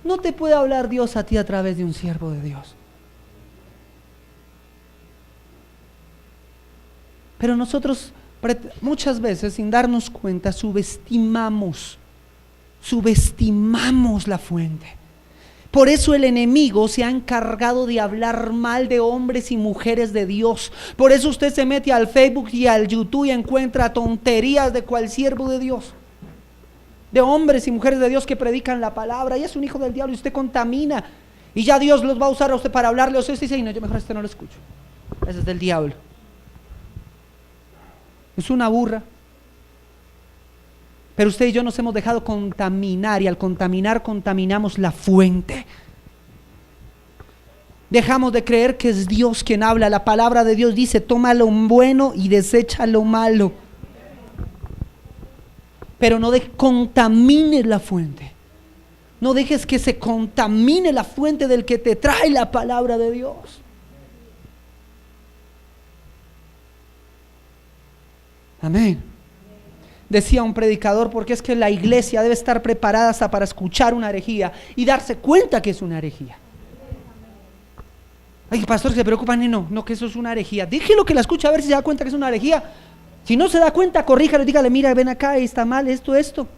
No te puede hablar Dios a ti a través de un siervo de Dios. Pero nosotros muchas veces, sin darnos cuenta, subestimamos la fuente. Por eso el enemigo se ha encargado de hablar mal de hombres y mujeres de Dios. Por eso usted se mete al Facebook y al YouTube y encuentra tonterías de cual siervo de Dios, de hombres y mujeres de Dios que predican la palabra, y es un hijo del diablo y usted contamina, y ya Dios los va a usar a usted para hablarle a usted y dice: no, yo mejor no lo escucho, ese es del diablo, es una burra. Pero usted y yo nos hemos dejado contaminar, y al contaminar contaminamos la fuente. Dejamos de creer que es Dios quien habla. La palabra de Dios dice: toma lo bueno y desecha lo malo. Pero no contamines la fuente. No dejes que se contamine la fuente del que te trae la palabra de Dios. Amén. Decía un predicador: porque es que la iglesia debe estar preparada hasta para escuchar una herejía y darse cuenta que es una herejía. Hay pastores que se preocupan y no, que eso es una herejía. Déjelo que la escuche a ver si se da cuenta que es una herejía. Si no se da cuenta, corríjale, dígale: mira, ven acá, está mal esto.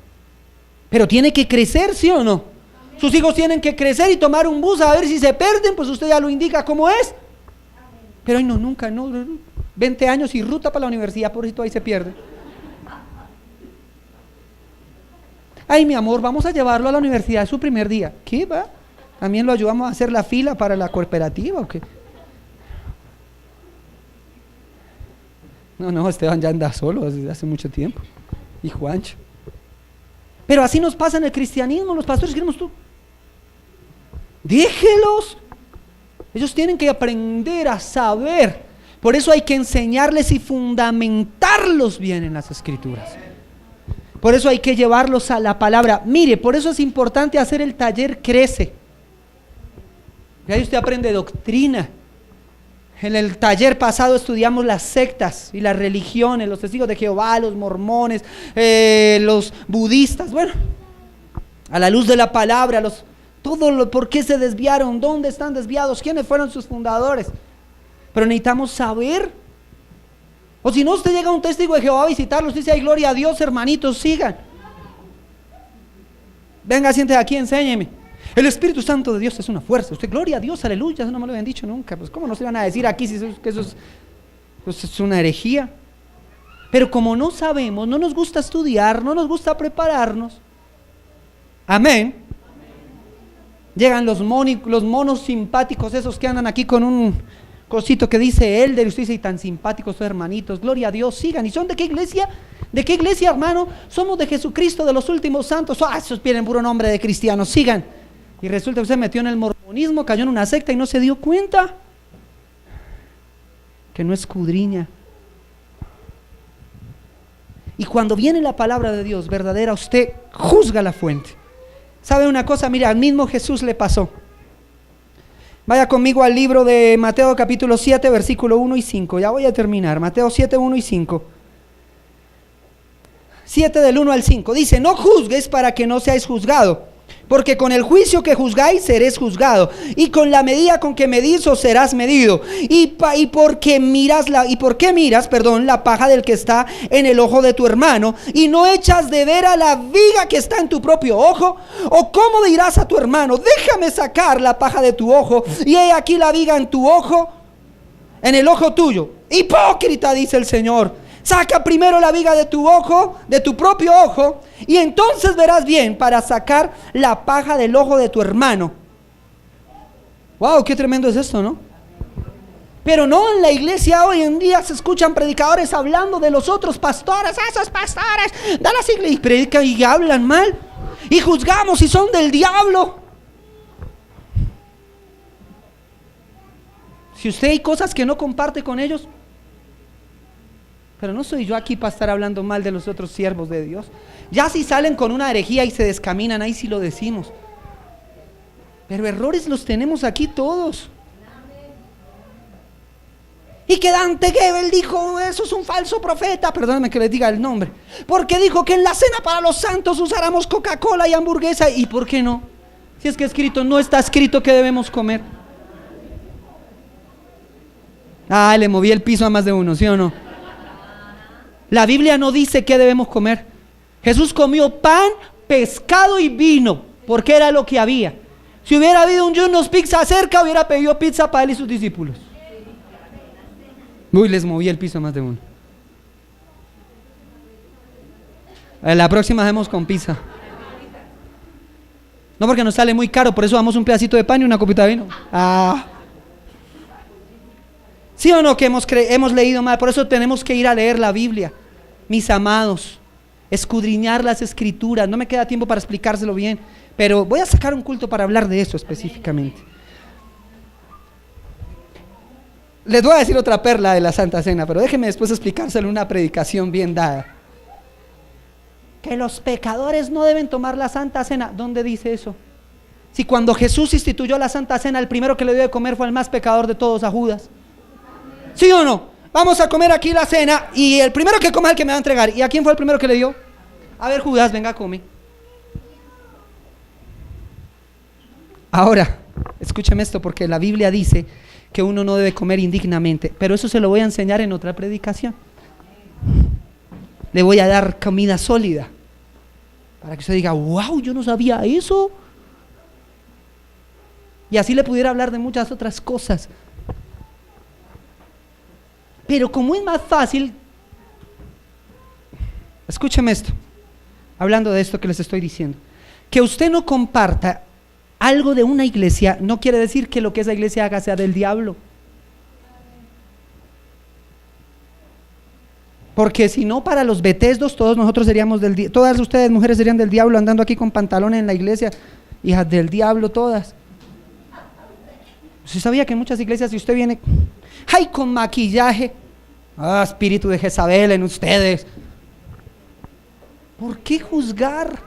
Pero tiene que crecer, ¿sí o no? Sus hijos tienen que crecer y tomar un bus a ver si se pierden, pues usted ya lo indica cómo es. Pero ay, no, nunca, no, 20 años y ruta para la universidad, pobrecito, ahí se pierde. Ay, mi amor, vamos a llevarlo a la universidad, es su primer día. ¿Qué va? ¿También lo ayudamos a hacer la fila para la cooperativa o qué? No, Esteban ya anda solo desde hace mucho tiempo. Y Juancho. Pero así nos pasa en el cristianismo, los pastores queremos tú. Déjelos. Ellos tienen que aprender a saber. Por eso hay que enseñarles y fundamentarlos bien en las escrituras. Por eso hay que llevarlos a la palabra. Mire, por eso es importante hacer el taller Crece. Y ahí usted aprende doctrina. En el taller pasado estudiamos las sectas y las religiones, los testigos de Jehová, los mormones, los budistas. Bueno, a la luz de la palabra, por qué se desviaron, dónde están desviados, quiénes fueron sus fundadores. Pero necesitamos saber. O si no, usted llega a un testigo de Jehová a visitarlos, dice, ay, gloria a Dios, hermanitos, sigan. Venga, siéntese aquí, enséñeme. El Espíritu Santo de Dios es una fuerza. Usted, gloria a Dios, aleluya, eso no me lo habían dicho nunca. Pues cómo no se van a decir aquí que eso es una herejía. Pero como no sabemos, no nos gusta estudiar, no nos gusta prepararnos. Amén. Llegan los monos simpáticos, esos que andan aquí con un cosito que dice Elder, y usted dice, y tan simpáticos sus hermanitos, gloria a Dios, sigan. ¿Y son de qué iglesia? ¿De qué iglesia, hermano? Somos de Jesucristo, de los últimos santos. Esos tienen puro nombre de cristianos, sigan. Y resulta que usted metió en el mormonismo, cayó en una secta y no se dio cuenta que no escudriña. Y cuando viene la palabra de Dios verdadera, usted juzga la fuente. ¿Sabe una cosa? Mira, al mismo Jesús le pasó. Vaya conmigo al libro de Mateo capítulo 7, versículo 1 y 5. Ya voy a terminar. Mateo 7, 1 y 5. 7 del 1 al 5. Dice, no juzgues para que no seáis juzgado, porque con el juicio que juzgáis seréis juzgado, y con la medida con que medís os serás medido. ¿Y por qué miras la paja del que está en el ojo de tu hermano, y no echas de ver a la viga que está en tu propio ojo? ¿O cómo dirás a tu hermano, déjame sacar la paja de tu ojo, y he aquí la viga en tu ojo, en el ojo tuyo? Hipócrita, dice el Señor. Saca primero la viga de tu ojo, de tu propio ojo, y entonces verás bien para sacar la paja del ojo de tu hermano. Wow, qué tremendo es esto, ¿no? Pero no, en la iglesia hoy en día se escuchan predicadores hablando de los otros pastores, esos pastores de las iglesias, y predican y hablan mal, y juzgamos si son del diablo. Si usted hay cosas que no comparte con ellos, pero no soy yo aquí para estar hablando mal de los otros siervos de Dios. Ya si salen con una herejía y se descaminan, ahí sí lo decimos. Pero errores los tenemos aquí todos. Y que Dante Gebel dijo, eso es un falso profeta, perdónenme que les diga el nombre, porque dijo que en la cena para los santos usáramos Coca-Cola y hamburguesa. ¿Y por qué no? Si es que no está escrito que debemos comer. Le moví el piso a más de uno, ¿sí o no? La Biblia no dice qué debemos comer. Jesús comió pan, pescado y vino, porque era lo que había. Si hubiera habido un Junos Pizza cerca, hubiera pedido pizza para él y sus discípulos. Les moví el piso a más de uno. La próxima hacemos con pizza. No, porque nos sale muy caro, por eso damos un pedacito de pan y una copita de vino. ¿Sí o no que hemos leído mal? Por eso tenemos que ir a leer la Biblia, mis amados, escudriñar las escrituras. No me queda tiempo para explicárselo bien, pero voy a sacar un culto para hablar de eso específicamente. Les voy a decir otra perla de la Santa Cena, pero déjenme después explicárselo en una predicación bien dada. Que los pecadores no deben tomar la Santa Cena. ¿Dónde dice eso? Si cuando Jesús instituyó la Santa Cena, el primero que le dio de comer fue el más pecador de todos, a Judas. ¿Sí o no? Vamos a comer aquí la cena y el primero que coma es el que me va a entregar. ¿Y a quién fue el primero que le dio? A ver, Judas, venga, come. Ahora, escúcheme esto, porque la Biblia dice que uno no debe comer indignamente, pero eso se lo voy a enseñar en otra predicación. Le voy a dar comida sólida. Para que usted diga, wow, yo no sabía eso. Y así le pudiera hablar de muchas otras cosas. Pero como es más fácil, escúcheme esto, hablando de esto que les estoy diciendo, que usted no comparta algo de una iglesia, no quiere decir que lo que esa iglesia haga sea del diablo. Porque si no, para los betesdos, todos nosotros seríamos del diablo, todas ustedes mujeres serían del diablo andando aquí con pantalones en la iglesia, hijas del diablo todas. ¿Usted sabía que en muchas iglesias si usted viene, ay, con maquillaje, espíritu de Jezabel en ustedes? ¿Por qué juzgar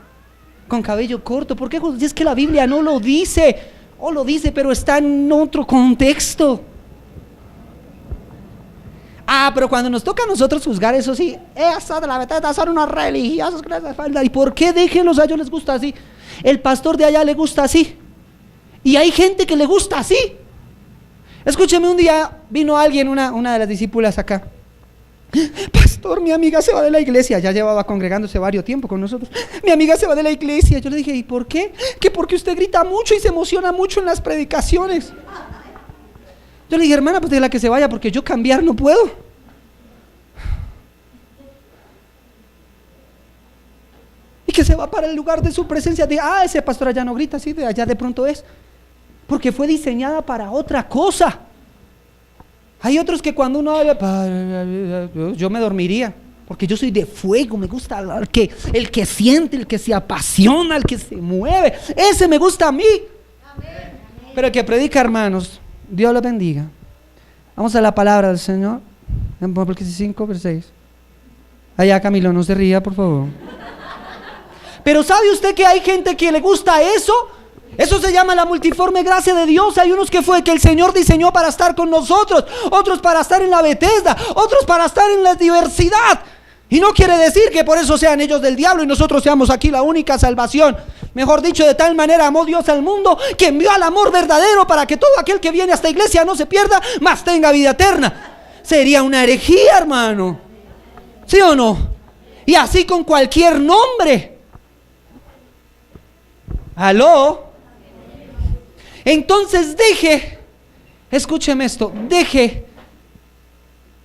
con cabello corto? ¿Por qué juzgar? Si es que la Biblia no lo dice, o lo dice, pero está en otro contexto. Pero cuando nos toca a nosotros juzgar, eso sí, esas de la Bethesda son unos religiosos con esa falda. ¿Y por qué? Déjenlos, a ellos les gusta así. El pastor de allá le gusta así. Y hay gente que le gusta así. Escúcheme, un día vino alguien, una de las discípulas acá. Pastor, mi amiga se va de la iglesia. Ya llevaba congregándose varios tiempo con nosotros. Mi amiga se va de la iglesia. Yo le dije, ¿y por qué? Que porque usted grita mucho y se emociona mucho en las predicaciones. Yo le dije, hermana, pues de la que se vaya, porque yo cambiar no puedo. Y que se va para el lugar de su presencia. De, ese pastor allá no grita, sí, de allá de pronto es. Porque fue diseñada para otra cosa. Hay otros que cuando uno habla, yo me dormiría, porque yo soy de fuego, me gusta el que siente, el que se apasiona, el que se mueve, ese me gusta a mí. Amén. Pero el que predica, hermanos, Dios lo bendiga. Vamos a la palabra del Señor, en Apocalipsis 5, versículo 6. Allá, Camilo, no se ría, por favor. Pero ¿sabe usted que hay gente que le gusta eso? Eso se llama la multiforme gracia de Dios. Hay unos que el Señor diseñó para estar con nosotros, otros para estar en la Bethesda, otros para estar en la diversidad. Y no quiere decir que por eso sean ellos del diablo y nosotros seamos aquí la única salvación. Mejor dicho, de tal manera amó Dios al mundo que envió al amor verdadero para que todo aquel que viene a esta iglesia no se pierda, mas tenga vida eterna. Sería una herejía, hermano. ¿Sí o no? Y así con cualquier nombre. ¿Aló? Entonces escúcheme esto, deje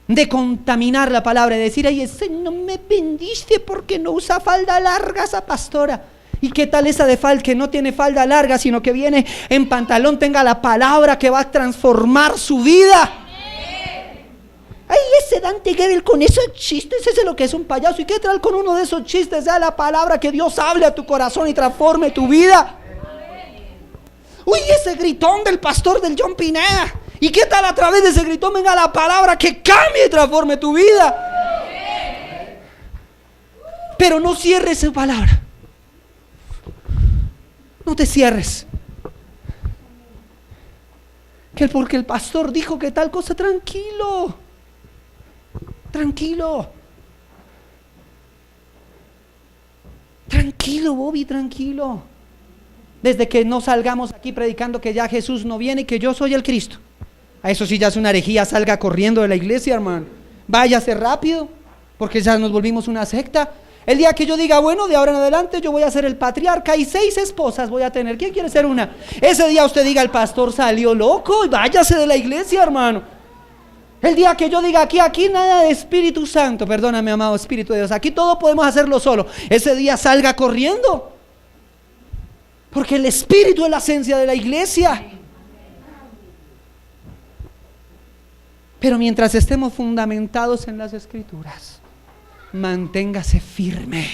de contaminar la palabra y decir, ay, ese no me bendice porque no usa falda larga esa pastora. ¿Y qué tal esa de falda que no tiene falda larga, sino que viene en pantalón, tenga la palabra que va a transformar su vida? Ay, ese Dante Gebel con esos chistes, ese es lo que es un payaso. ¿Y qué tal con uno de esos chistes? Sea la palabra que Dios hable a tu corazón y transforme tu vida. Uy, ese gritón del pastor del John Pineda. ¿Y qué tal a través de ese gritón venga la palabra que cambie y transforme tu vida? Pero no cierres esa palabra. No te cierres. Que porque el pastor dijo que tal cosa, tranquilo. Tranquilo. Tranquilo, Bobby, tranquilo. Desde que no salgamos aquí predicando que ya Jesús no viene y que yo soy el Cristo. A eso sí ya es una herejía, salga corriendo de la iglesia, hermano. Váyase rápido, porque ya nos volvimos una secta. El día que yo diga, bueno, de ahora en adelante yo voy a ser el patriarca y 6 esposas voy a tener. ¿Quién quiere ser una? Ese día usted diga, el pastor salió loco y váyase de la iglesia, hermano. El día que yo diga, aquí nada de Espíritu Santo, perdóname, amado Espíritu de Dios, aquí todo podemos hacerlo solo. Ese día salga corriendo. Porque el Espíritu es la esencia de la iglesia. Pero mientras estemos fundamentados en las Escrituras, manténgase firme.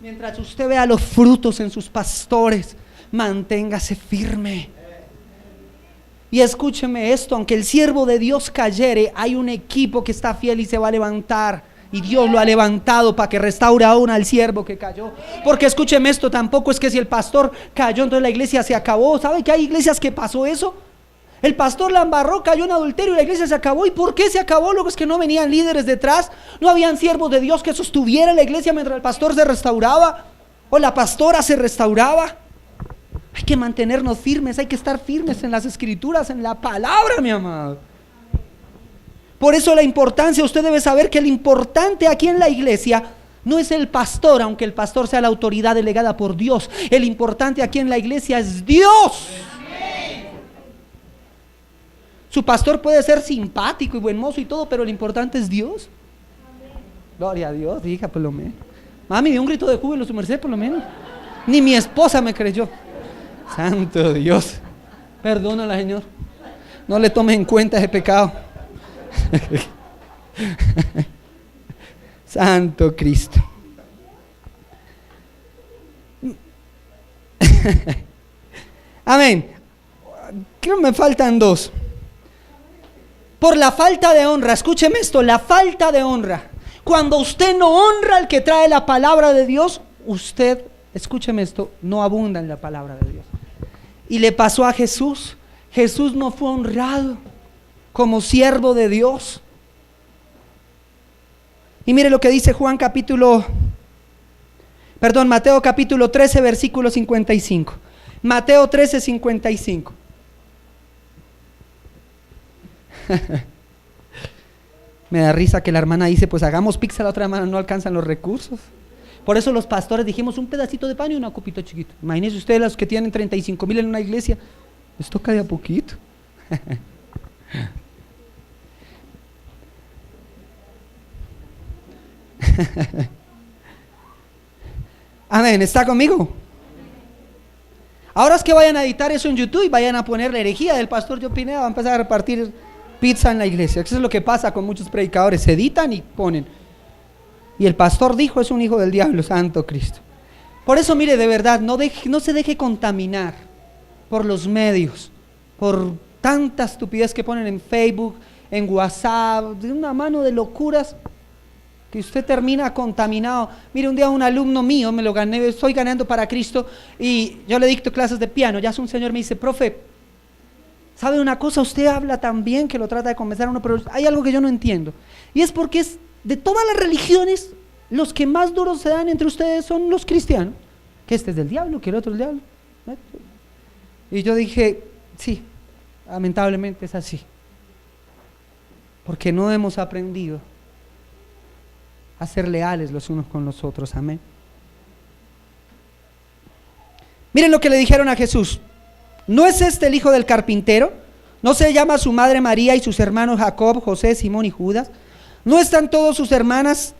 Mientras usted vea los frutos en sus pastores, manténgase firme. Y escúcheme esto, aunque el siervo de Dios cayere, hay un equipo que está fiel y se va a levantar. Y Dios lo ha levantado para que restaure aún al siervo que cayó. Porque escúcheme esto, tampoco es que si el pastor cayó, entonces la iglesia se acabó. ¿Sabe que hay iglesias que pasó eso? El pastor la embarró, cayó en adulterio y la iglesia se acabó. ¿Y por qué se acabó? Luego es que no venían líderes detrás. No habían siervos de Dios que sostuvieran la iglesia mientras el pastor se restauraba o la pastora se restauraba. Hay que mantenernos firmes, hay que estar firmes en las Escrituras, en la palabra, mi amado. Por eso la importancia, usted debe saber que lo importante aquí en la iglesia No es el pastor, aunque el pastor sea la autoridad delegada por Dios. El importante aquí en la iglesia es Dios. Su pastor puede ser simpático y buen mozo y todo, pero lo importante es Dios. Gloria a Dios, hija, por lo menos. Mami, dio un grito de júbilo, su merced, por lo menos. Ni mi esposa me creyó. Santo Dios. Perdónala, Señor. No le tomes en cuenta ese pecado. Santo Cristo. Amén. Creo que me faltan dos. Por la falta de honra, escúcheme esto, la falta de honra. Cuando usted no honra al que trae la palabra de Dios, usted, escúcheme esto, no abunda en la palabra de Dios. Y le pasó a Jesús. Jesús no fue honrado como siervo de Dios. Y mire lo que dice Mateo capítulo 13, versículo 55. Mateo 13, 55. Me da risa que la hermana dice, pues hagamos pizza, la otra hermana no alcanzan los recursos. Por eso los pastores dijimos un pedacito de pan y una copita chiquita. Imagínense ustedes los que tienen 35,000 en una iglesia, les toca de a poquito. Amén, ¿está conmigo? Ahora es que vayan a editar eso en YouTube y vayan a poner la herejía del pastor John Pineda, va a empezar a repartir pizza en la iglesia. Eso es lo que pasa con muchos predicadores, se editan y ponen. Y el pastor dijo, es un hijo del diablo, santo Cristo. Por eso, mire, de verdad, no se deje contaminar por los medios, por tanta estupidez que ponen en Facebook, en WhatsApp, de una mano de locuras que usted termina contaminado. Mire, un día un alumno mío, me lo gané, estoy ganando para Cristo, y yo le dicto clases de piano. Ya es un señor, me dice, profe, ¿sabe una cosa? Usted habla tan bien que lo trata de convencer a uno, pero hay algo que yo no entiendo. Y es porque es de todas las religiones, los que más duros se dan entre ustedes son los cristianos. Que este es del diablo, que el otro es del diablo. Y yo dije, sí, lamentablemente es así. Porque no hemos aprendido a ser leales los unos con los otros. Amén. Miren lo que le dijeron a Jesús. ¿No es este el hijo del carpintero? ¿No se llama su madre María y sus hermanos Jacob, José, Simón y Judas? ¿No están todas sus hermanas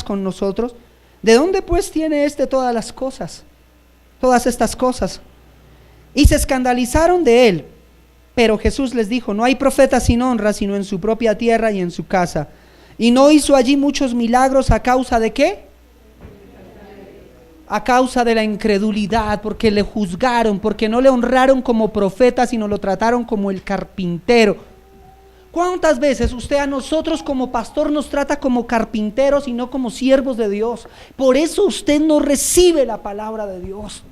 con nosotros? ¿De dónde pues tiene todas estas cosas? Y se escandalizaron de él. Pero Jesús les dijo, no hay profeta sin honra, sino en su propia tierra y en su casa. Y no hizo allí muchos milagros ¿a causa de qué? A causa de la incredulidad, porque le juzgaron, porque no le honraron como profeta, sino lo trataron como el carpintero. ¿Cuántas veces usted a nosotros como pastor nos trata como carpinteros y no como siervos de Dios? Por eso usted no recibe la palabra de Dios.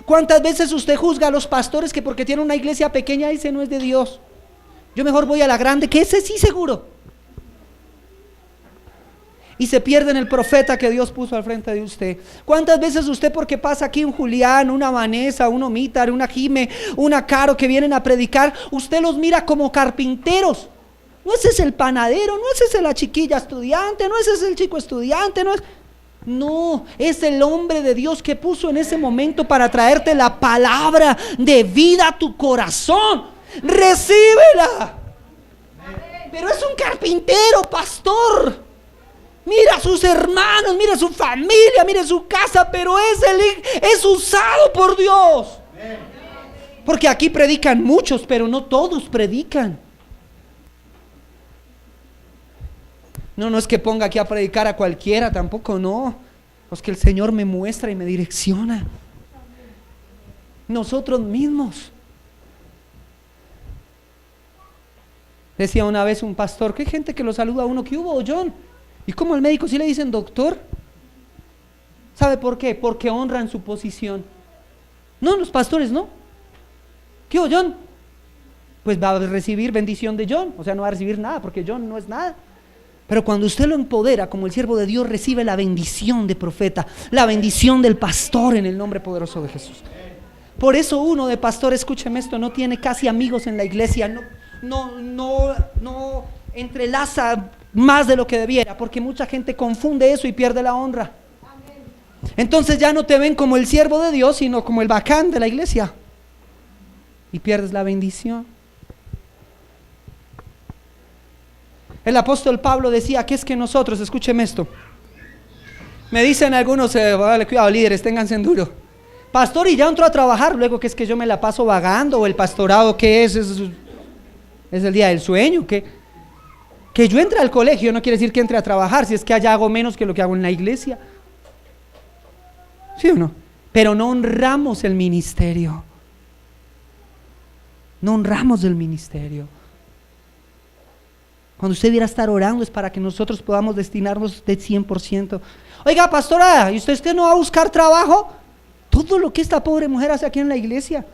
¿Cuántas veces usted juzga a los pastores que porque tiene una iglesia pequeña ese no es de Dios? Yo mejor voy a la grande, que ese sí seguro. Y se pierde en el profeta que Dios puso al frente de usted. ¿Cuántas veces usted porque pasa aquí un Julián, una Vanessa, un Omítar, una Jime, una Caro que vienen a predicar, usted los mira como carpinteros? No ese es el panadero, no ese es la chiquilla estudiante, no ese es el chico estudiante, no, es el hombre de Dios que puso en ese momento para traerte la palabra de vida a tu corazón. Recíbela. Pero es un carpintero, pastor. Mira a sus hermanos, mira a su familia, mira su casa, pero es usado por Dios. Porque aquí predican muchos, pero no todos predican. No es que ponga aquí a predicar a cualquiera, tampoco, no. Es que el Señor me muestra y me direcciona. Nosotros mismos. Decía una vez un pastor, que hay gente que lo saluda a uno, ¿qué hubo, John? ¿Y cómo al médico sí le dicen doctor? ¿Sabe por qué? Porque honran su posición. No, los pastores no. ¿Qué hubo, John? Pues va a recibir bendición de John, o sea, no va a recibir nada porque John no es nada. Pero cuando usted lo empodera como el siervo de Dios, recibe la bendición de profeta, la bendición del pastor en el nombre poderoso de Jesús. Por eso uno de pastor, escúcheme esto, no tiene casi amigos en la iglesia, no entrelaza más de lo que debiera, porque mucha gente confunde eso y pierde la honra. Entonces ya no te ven como el siervo de Dios, sino como el bacán de la iglesia, y pierdes la bendición. El apóstol Pablo decía que es que nosotros, escúcheme esto, me dicen algunos, vale, cuidado líderes, ténganse en duro, pastor, y ya entró a trabajar, luego que es que yo me la paso vagando, o el pastorado que es el día del sueño, que yo entre al colegio no quiere decir que entre a trabajar, si es que allá hago menos que lo que hago en la iglesia, ¿sí o no? Pero no honramos el ministerio, no honramos el ministerio. Cuando usted debiera estar orando es para que nosotros podamos destinarnos de 100%. Oiga, pastora, ¿y usted no va a buscar trabajo? Todo lo que esta pobre mujer hace aquí en la iglesia.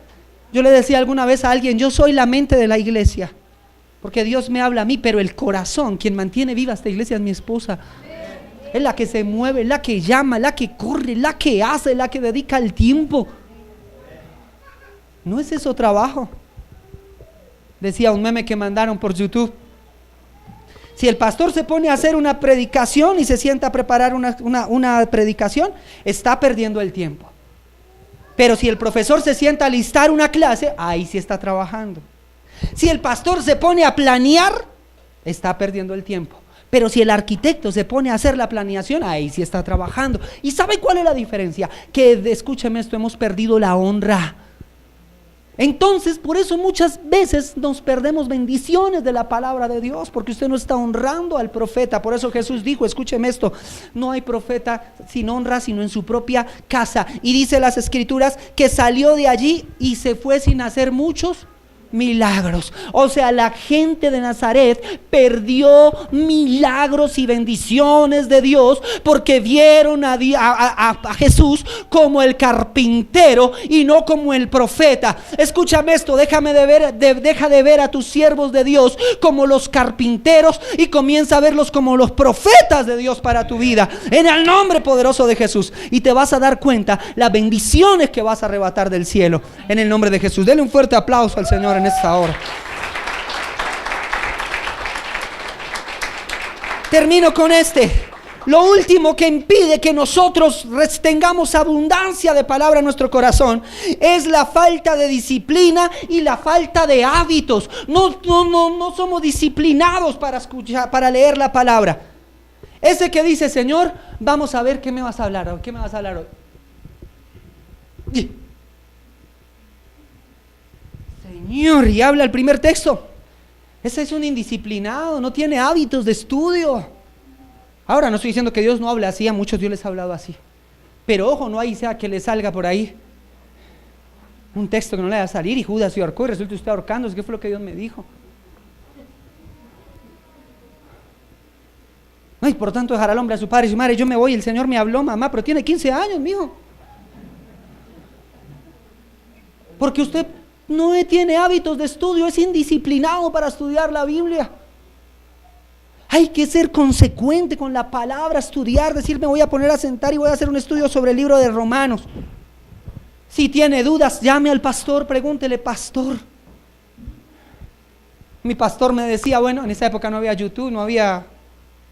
Yo le decía alguna vez a alguien, yo soy la mente de la iglesia, porque Dios me habla a mí, pero el corazón, quien mantiene viva esta iglesia es mi esposa. Es la que se mueve, la que llama, la que corre, la que hace, la que dedica el tiempo. ¿No es eso trabajo? Decía un meme que mandaron por YouTube: si el pastor se pone a hacer una predicación y se sienta a preparar una predicación, está perdiendo el tiempo. Pero si el profesor se sienta a listar una clase, ahí sí está trabajando. Si el pastor se pone a planear, está perdiendo el tiempo. Pero si el arquitecto se pone a hacer la planeación, ahí sí está trabajando. ¿Y sabe cuál es la diferencia? Que, escúcheme esto, hemos perdido la honra. Entonces, por eso muchas veces nos perdemos bendiciones de la palabra de Dios, porque usted no está honrando al profeta. Por eso Jesús dijo, escúcheme esto, no hay profeta sin honra, sino en su propia casa. Y dice las escrituras que salió de allí y se fue sin hacer muchos milagros. O sea, la gente de Nazaret perdió milagros y bendiciones de Dios porque vieron a Jesús como el carpintero y no como el profeta. Escúchame esto, deja de ver a tus siervos de Dios como los carpinteros y comienza a verlos como los profetas de Dios para tu vida, en el nombre poderoso de Jesús, y te vas a dar cuenta las bendiciones que vas a arrebatar del cielo en el nombre de Jesús. Denle un fuerte aplauso al Señor en esta hora. Termino con lo último que impide que nosotros tengamos abundancia de palabra en nuestro corazón es la falta de disciplina y la falta de hábitos. No somos disciplinados para escuchar, para leer la palabra. Ese que dice, Señor, vamos a ver qué me vas a hablar hoy. ¿Qué me vas a hablar hoy? Señor, y habla el primer texto. Ese es un indisciplinado, no tiene hábitos de estudio. Ahora no estoy diciendo que Dios no hable así, a muchos Dios les ha hablado así, pero ojo, no hay sea que le salga por ahí un texto que no le va a salir y Judas se ahorcó y resulta usted ahorcándose. ¿Qué fue lo que Dios me dijo? Ay, por tanto dejará al hombre a su padre y su madre. Yo me voy, el Señor me habló, mamá, pero tiene 15 años, mijo. Porque usted no tiene hábitos de estudio, es indisciplinado para estudiar la Biblia. Hay que ser consecuente con la palabra, estudiar, decir, me voy a poner a sentar y voy a hacer un estudio sobre el libro de Romanos. Si tiene dudas, llame al pastor, pregúntele, pastor. Mi pastor me decía, bueno, en esa época no había YouTube,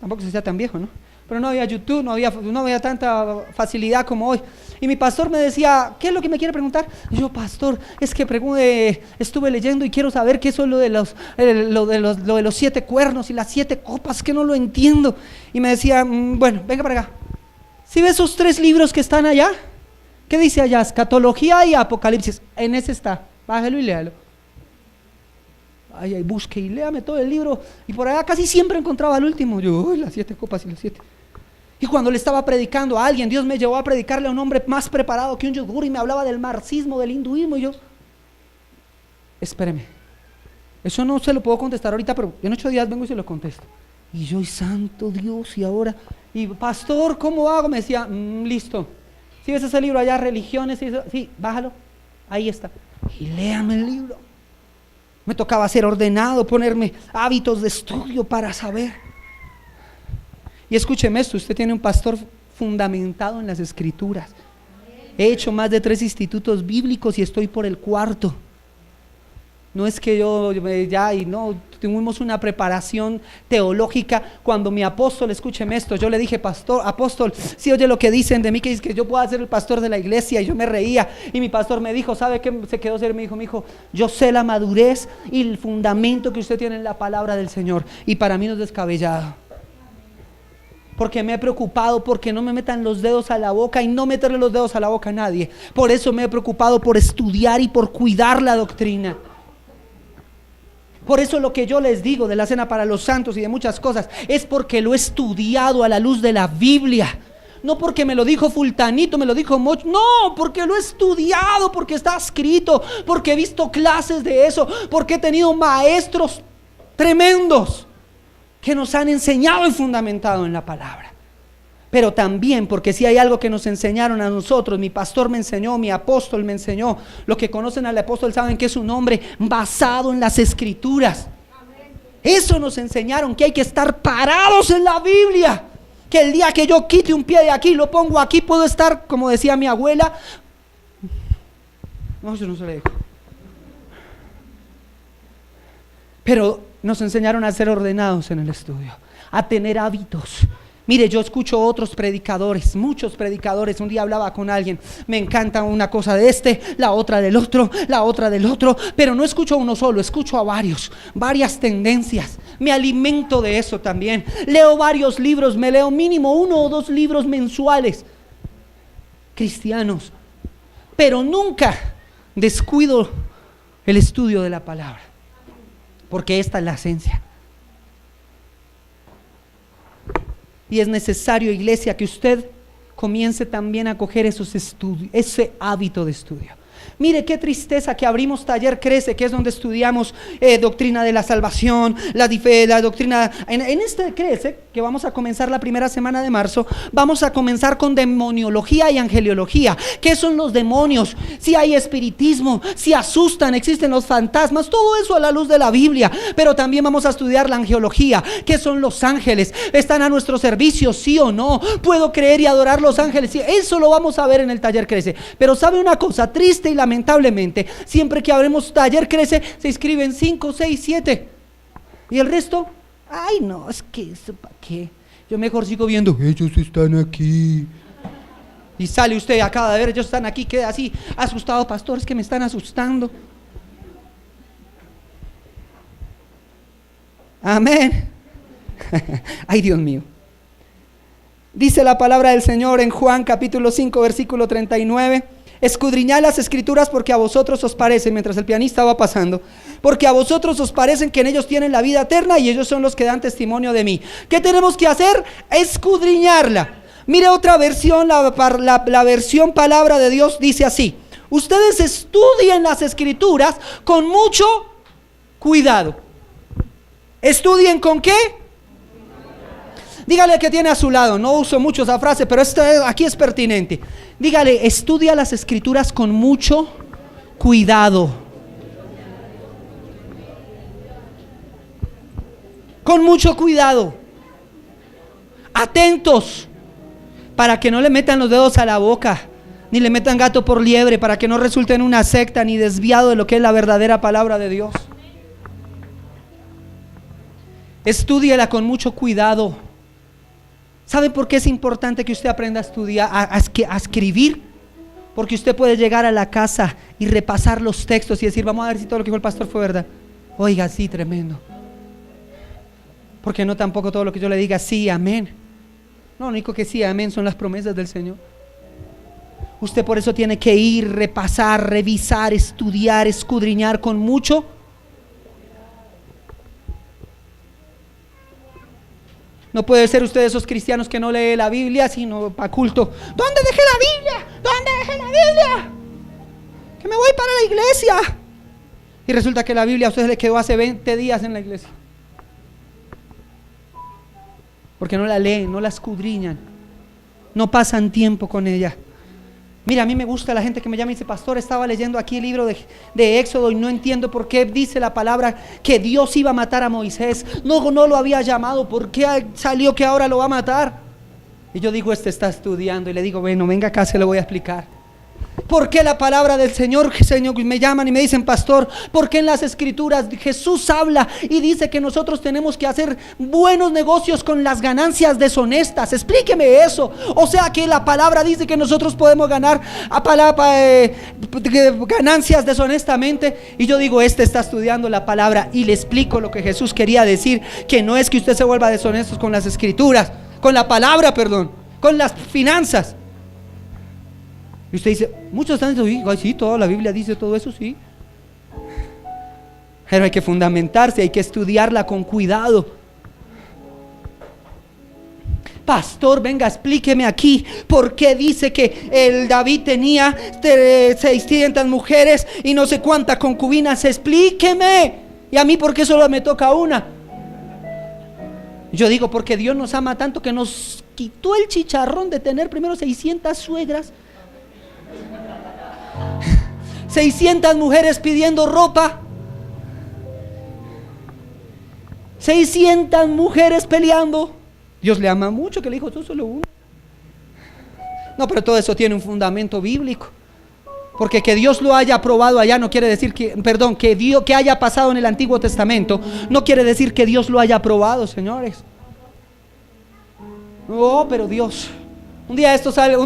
tampoco se hacía tan viejo, ¿no? Pero no había YouTube, no había tanta facilidad como hoy. Y mi pastor me decía, ¿qué es lo que me quiere preguntar? Y yo, pastor, es que estuve leyendo y quiero saber qué es lo de los 7 cuernos y las 7 copas, que no lo entiendo. Y me decía, bueno, venga para acá. ¿Sí ves esos 3 libros que están allá? ¿Qué dice allá? Escatología y Apocalipsis. En ese está, bájalo y léalo. Ay, busque y léame todo el libro. Y por allá casi siempre encontraba el último. Yo, las 7 copas y las 7. Y cuando le estaba predicando a alguien, Dios me llevó a predicarle a un hombre más preparado que un yogur y me hablaba del marxismo, del hinduismo. Y yo, espéreme, eso no se lo puedo contestar ahorita, pero en 8 días vengo y se lo contesto. Y yo, santo Dios, y ahora, y pastor, ¿cómo hago? Me decía, listo. ¿Sí ves ese libro allá, religiones? Sí, bájalo, ahí está. Y léame el libro. Me tocaba ser ordenado, ponerme hábitos de estudio para saber. Y escúcheme esto, usted tiene un pastor fundamentado en las escrituras. He hecho más de 3 institutos bíblicos y estoy por el 4. No es que yo ya y no, tuvimos una preparación teológica. Cuando mi apóstol, escúcheme esto, yo le dije, apóstol, si oye lo que dicen de mí, que es que yo pueda ser el pastor de la iglesia, y yo me reía, y mi pastor me dijo, ¿sabe qué? Se quedó serio, me dijo, yo sé la madurez y el fundamento que usted tiene en la palabra del Señor, y para mí no es descabellado. Porque me he preocupado porque no me metan los dedos a la boca y no meterle los dedos a la boca a nadie. Por eso me he preocupado por estudiar y por cuidar la doctrina. Por eso lo que yo les digo de la cena para los santos y de muchas cosas es porque lo he estudiado a la luz de la Biblia. No porque me lo dijo fultanito, me lo dijo Moch, no, porque lo he estudiado, porque está escrito, porque he visto clases de eso, porque he tenido maestros tremendos que nos han enseñado y fundamentado en la palabra. Pero también porque si hay algo que nos enseñaron a nosotros, mi pastor me enseñó, mi apóstol me enseñó, los que conocen al apóstol saben que es un hombre basado en las escrituras. Eso nos enseñaron, que hay que estar parados en la Biblia, que el día que yo quite un pie de aquí, lo pongo aquí, puedo estar, como decía mi abuela, no, eso no se le dijo, pero nos enseñaron a ser ordenados en el estudio, a tener hábitos. Mire, yo escucho otros predicadores, muchos predicadores. Un día hablaba con alguien, me encanta una cosa de este, la otra del otro, la otra del otro, pero no escucho a uno solo, escucho a varias tendencias. Me alimento de eso también. Leo varios libros, me leo mínimo 1 o 2 libros mensuales cristianos, pero nunca descuido el estudio de la palabra, porque esta es la esencia. Y es necesario, iglesia, que usted comience también a coger ese hábito de estudio. Mire qué tristeza que abrimos Taller Crece, que es donde estudiamos doctrina de la salvación, la doctrina. En este Crece, que vamos a comenzar la primera semana de marzo, vamos a comenzar con demoniología y angeliología. ¿Qué son los demonios? Si hay espiritismo, si asustan, existen los fantasmas, todo eso a la luz de la Biblia. Pero también vamos a estudiar la angelología. ¿Qué son los ángeles? ¿Están a nuestro servicio, sí o no? ¿Puedo creer y adorar los ángeles? Sí, eso lo vamos a ver en el Taller Crece. Pero ¿sabe una cosa triste y lamentablemente? Siempre que abrimos Taller Crece se inscriben 5, 6, 7 y el resto, ay no, es que eso para qué, yo mejor sigo viendo, ellos están aquí, y sale usted acaba de ver, ellos están aquí, queda así asustado, pastor, es que me están asustando. Amén. Ay, Dios mío. Dice la palabra del Señor en Juan capítulo 5 versículo 39: escudriñad las escrituras porque a vosotros os parece, mientras el pianista va pasando, porque a vosotros os parecen que en ellos tienen la vida eterna y ellos son los que dan testimonio de mí. ¿Qué tenemos que hacer? Escudriñarla. Mire otra versión, la versión palabra de Dios dice así: ustedes estudien las escrituras con mucho cuidado. ¿Estudien con qué? Dígale que tiene a su lado, no uso mucho esa frase, pero aquí es pertinente. Dígale, estudia las escrituras con mucho cuidado. Con mucho cuidado. Atentos, para que no le metan los dedos a la boca, ni le metan gato por liebre, para que no resulte en una secta ni desviado de lo que es la verdadera palabra de Dios. Estúdiela con mucho cuidado. ¿Sabe por qué es importante que usted aprenda a estudiar, a escribir? Porque usted puede llegar a la casa y repasar los textos y decir, vamos a ver si todo lo que dijo el pastor fue verdad. Oiga, sí, tremendo. Porque no tampoco todo lo que yo le diga sí, amén. No, lo único que sí, amén son las promesas del Señor. Usted por eso tiene que ir, repasar, revisar, estudiar, escudriñar con mucho. No puede ser usted de esos cristianos que no lee la Biblia, sino para culto. ¿Dónde dejé la Biblia? ¿Dónde dejé la Biblia? Que me voy para la iglesia. Y resulta que la Biblia a usted le quedó hace 20 días en la iglesia. Porque no la leen, no la escudriñan, no pasan tiempo con ella. Mira, a mí me gusta la gente que me llama y dice, pastor, estaba leyendo aquí el libro de Éxodo y no entiendo por qué dice la palabra que Dios iba a matar a Moisés. No lo había llamado, ¿por qué salió que ahora lo va a matar? Y yo digo, este está estudiando, y le digo, bueno, venga acá, se lo voy a explicar. ¿Por qué la palabra del Señor, me llaman y me dicen, pastor, por qué en las escrituras Jesús habla y dice que nosotros tenemos que hacer buenos negocios con las ganancias deshonestas? Explíqueme eso. O sea que la palabra dice que nosotros podemos ganar ganancias deshonestamente. Y yo digo, está estudiando la palabra, y le explico lo que Jesús quería decir, que no es que usted se vuelva deshonesto con las escrituras, con la palabra, perdón, con las finanzas. Y usted dice, muchos están diciendo, sí, toda la Biblia dice todo eso, sí. Pero hay que fundamentarse, hay que estudiarla con cuidado. Pastor, venga, explíqueme aquí, ¿por qué dice que el David tenía 600 mujeres y no sé cuántas concubinas? Explíqueme. Y a mí, ¿por qué solo me toca una? Yo digo, porque Dios nos ama tanto que nos quitó el chicharrón de tener primero 600 suegras, 600 mujeres pidiendo ropa, 600 mujeres peleando. Dios le ama mucho que le dijo, tú solo uno. No, pero todo eso tiene un fundamento bíblico. Porque que Dios lo haya aprobado allá no quiere decir que, que haya pasado en el Antiguo Testamento, no quiere decir que Dios lo haya aprobado, señores. No, pero Dios. Un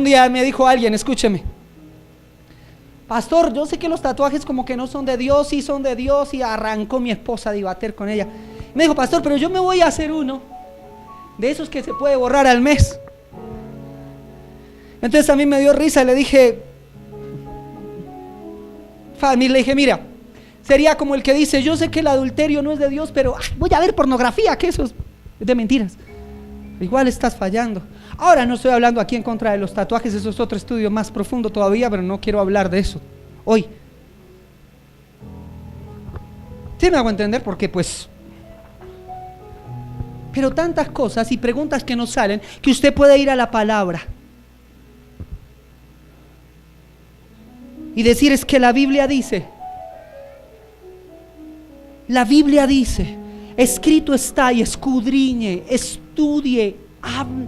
día me dijo alguien, escúcheme, pastor, yo sé que los tatuajes como que no son de Dios, sí son de Dios. Y arrancó mi esposa a debatir con ella. Me dijo, pastor, pero yo me voy a hacer uno de esos que se puede borrar al mes. Entonces a mí me dio risa y le dije, mira, sería como el que dice, yo sé que el adulterio no es de Dios, pero voy a ver pornografía, que eso es de mentiras. Igual estás fallando. Ahora no estoy hablando aquí en contra de los tatuajes, eso es otro estudio más profundo todavía, pero no quiero hablar de eso hoy. ¿Sí me hago entender? Porque pero tantas cosas y preguntas que nos salen, que usted puede ir a la palabra y decir, es que la Biblia dice, escrito está, y escudriñe, estudie, hable,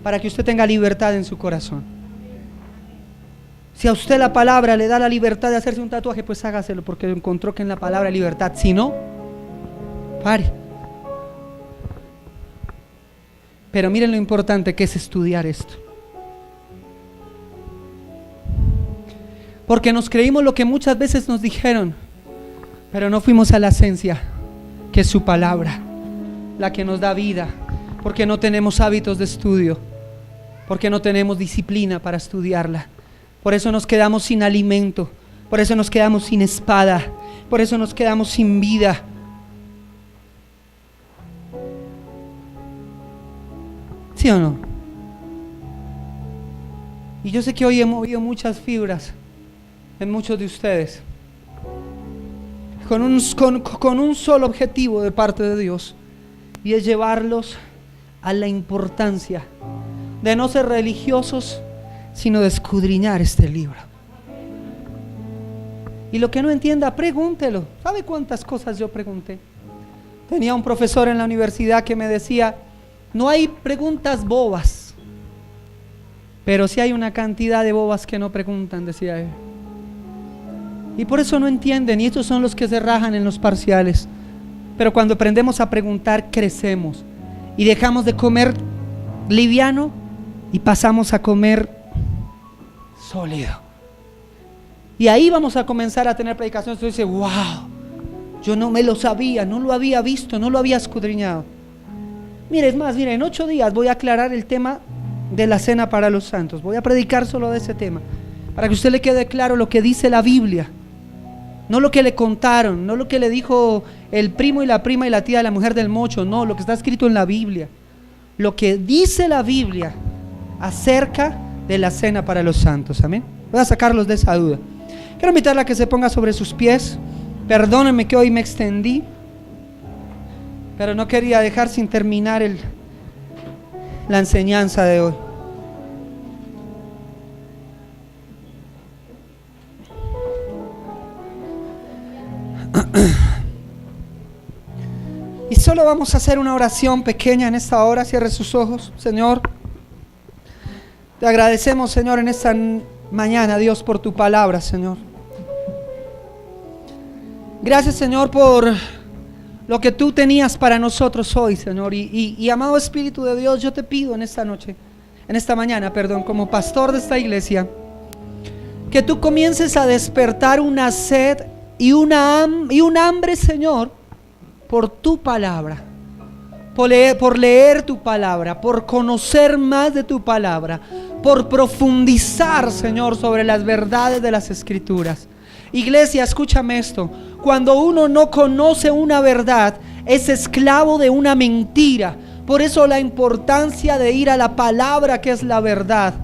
para que usted tenga libertad en su corazón. Si a usted la palabra le da la libertad de hacerse un tatuaje, pues hágaselo, porque encontró que en la palabra hay libertad. Si no, pare. Pero miren lo importante que es estudiar esto. Porque nos creímos lo que muchas veces nos dijeron, pero no fuimos a la esencia, que es su palabra, la que nos da vida. Porque no tenemos hábitos de estudio, porque no tenemos disciplina para estudiarla. Por eso nos quedamos sin alimento, por eso nos quedamos sin espada, por eso nos quedamos sin vida. ¿Sí o no? Y yo sé que hoy he movido muchas fibras en muchos de ustedes, con un solo objetivo de parte de Dios, y es llevarlos a la importancia de no ser religiosos, sino de escudriñar este libro. Y lo que no entienda, pregúntelo. ¿Sabe cuántas cosas yo pregunté? Tenía un profesor en la universidad que me decía, no hay preguntas bobas, pero sí hay una cantidad de bobas que no preguntan, decía él. Y por eso no entienden, y estos son los que se rajan en los parciales. Pero cuando aprendemos a preguntar, crecemos y dejamos de comer liviano y pasamos a comer sólido. Y ahí vamos a comenzar a tener predicaciones. Entonces dice, wow, yo no me lo sabía, no lo había visto, no lo había escudriñado. Mire, en 8 días voy a aclarar el tema de la cena para los santos. Voy a predicar solo de ese tema, para que a usted le quede claro lo que dice la Biblia. No lo que le contaron, no lo que le dijo el primo y la prima y la tía de la mujer del mocho, no, lo que está escrito en la Biblia. Lo que dice la Biblia acerca de la cena para los santos, amén. Voy a sacarlos de esa duda. Quiero invitarla a que se ponga sobre sus pies. Perdónenme que hoy me extendí, pero no quería dejar sin terminar la enseñanza de hoy. Y solo vamos a hacer una oración pequeña en esta hora. Cierre sus ojos. Señor, te agradecemos, Señor, en esta mañana, Dios, por tu palabra, Señor. Gracias, Señor, por lo que tú tenías para nosotros hoy, Señor. Y amado Espíritu de Dios, yo te pido en esta mañana, como pastor de esta iglesia, que tú comiences a despertar una sed y un hambre, Señor, por tu palabra, por leer tu palabra, por conocer más de tu palabra, por profundizar, Señor, sobre las verdades de las Escrituras. Iglesia, escúchame esto: cuando uno no conoce una verdad, es esclavo de una mentira. Por eso la importancia de ir a la palabra, que es la verdad,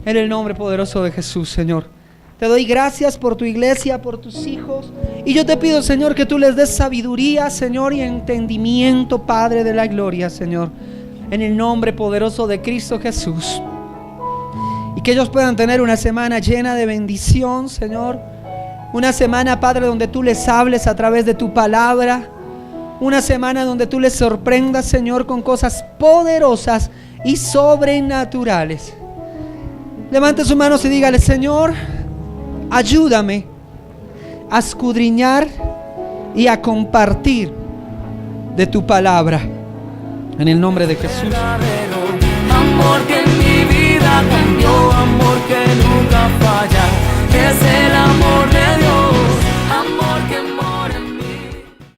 en el nombre poderoso de Jesús, Señor. Te doy gracias por tu iglesia, por tus hijos, y yo te pido, Señor, que tú les des sabiduría, Señor, y entendimiento, Padre de la gloria, Señor, en el nombre poderoso de Cristo Jesús. Y que ellos puedan tener una semana llena de bendición, Señor. Una semana, Padre, donde tú les hables a través de tu palabra. Una semana donde tú les sorprendas, Señor, con cosas poderosas y sobrenaturales. Levante sus manos y dígale: Señor, ayúdame a escudriñar y a compartir de tu palabra. En el nombre de Jesús.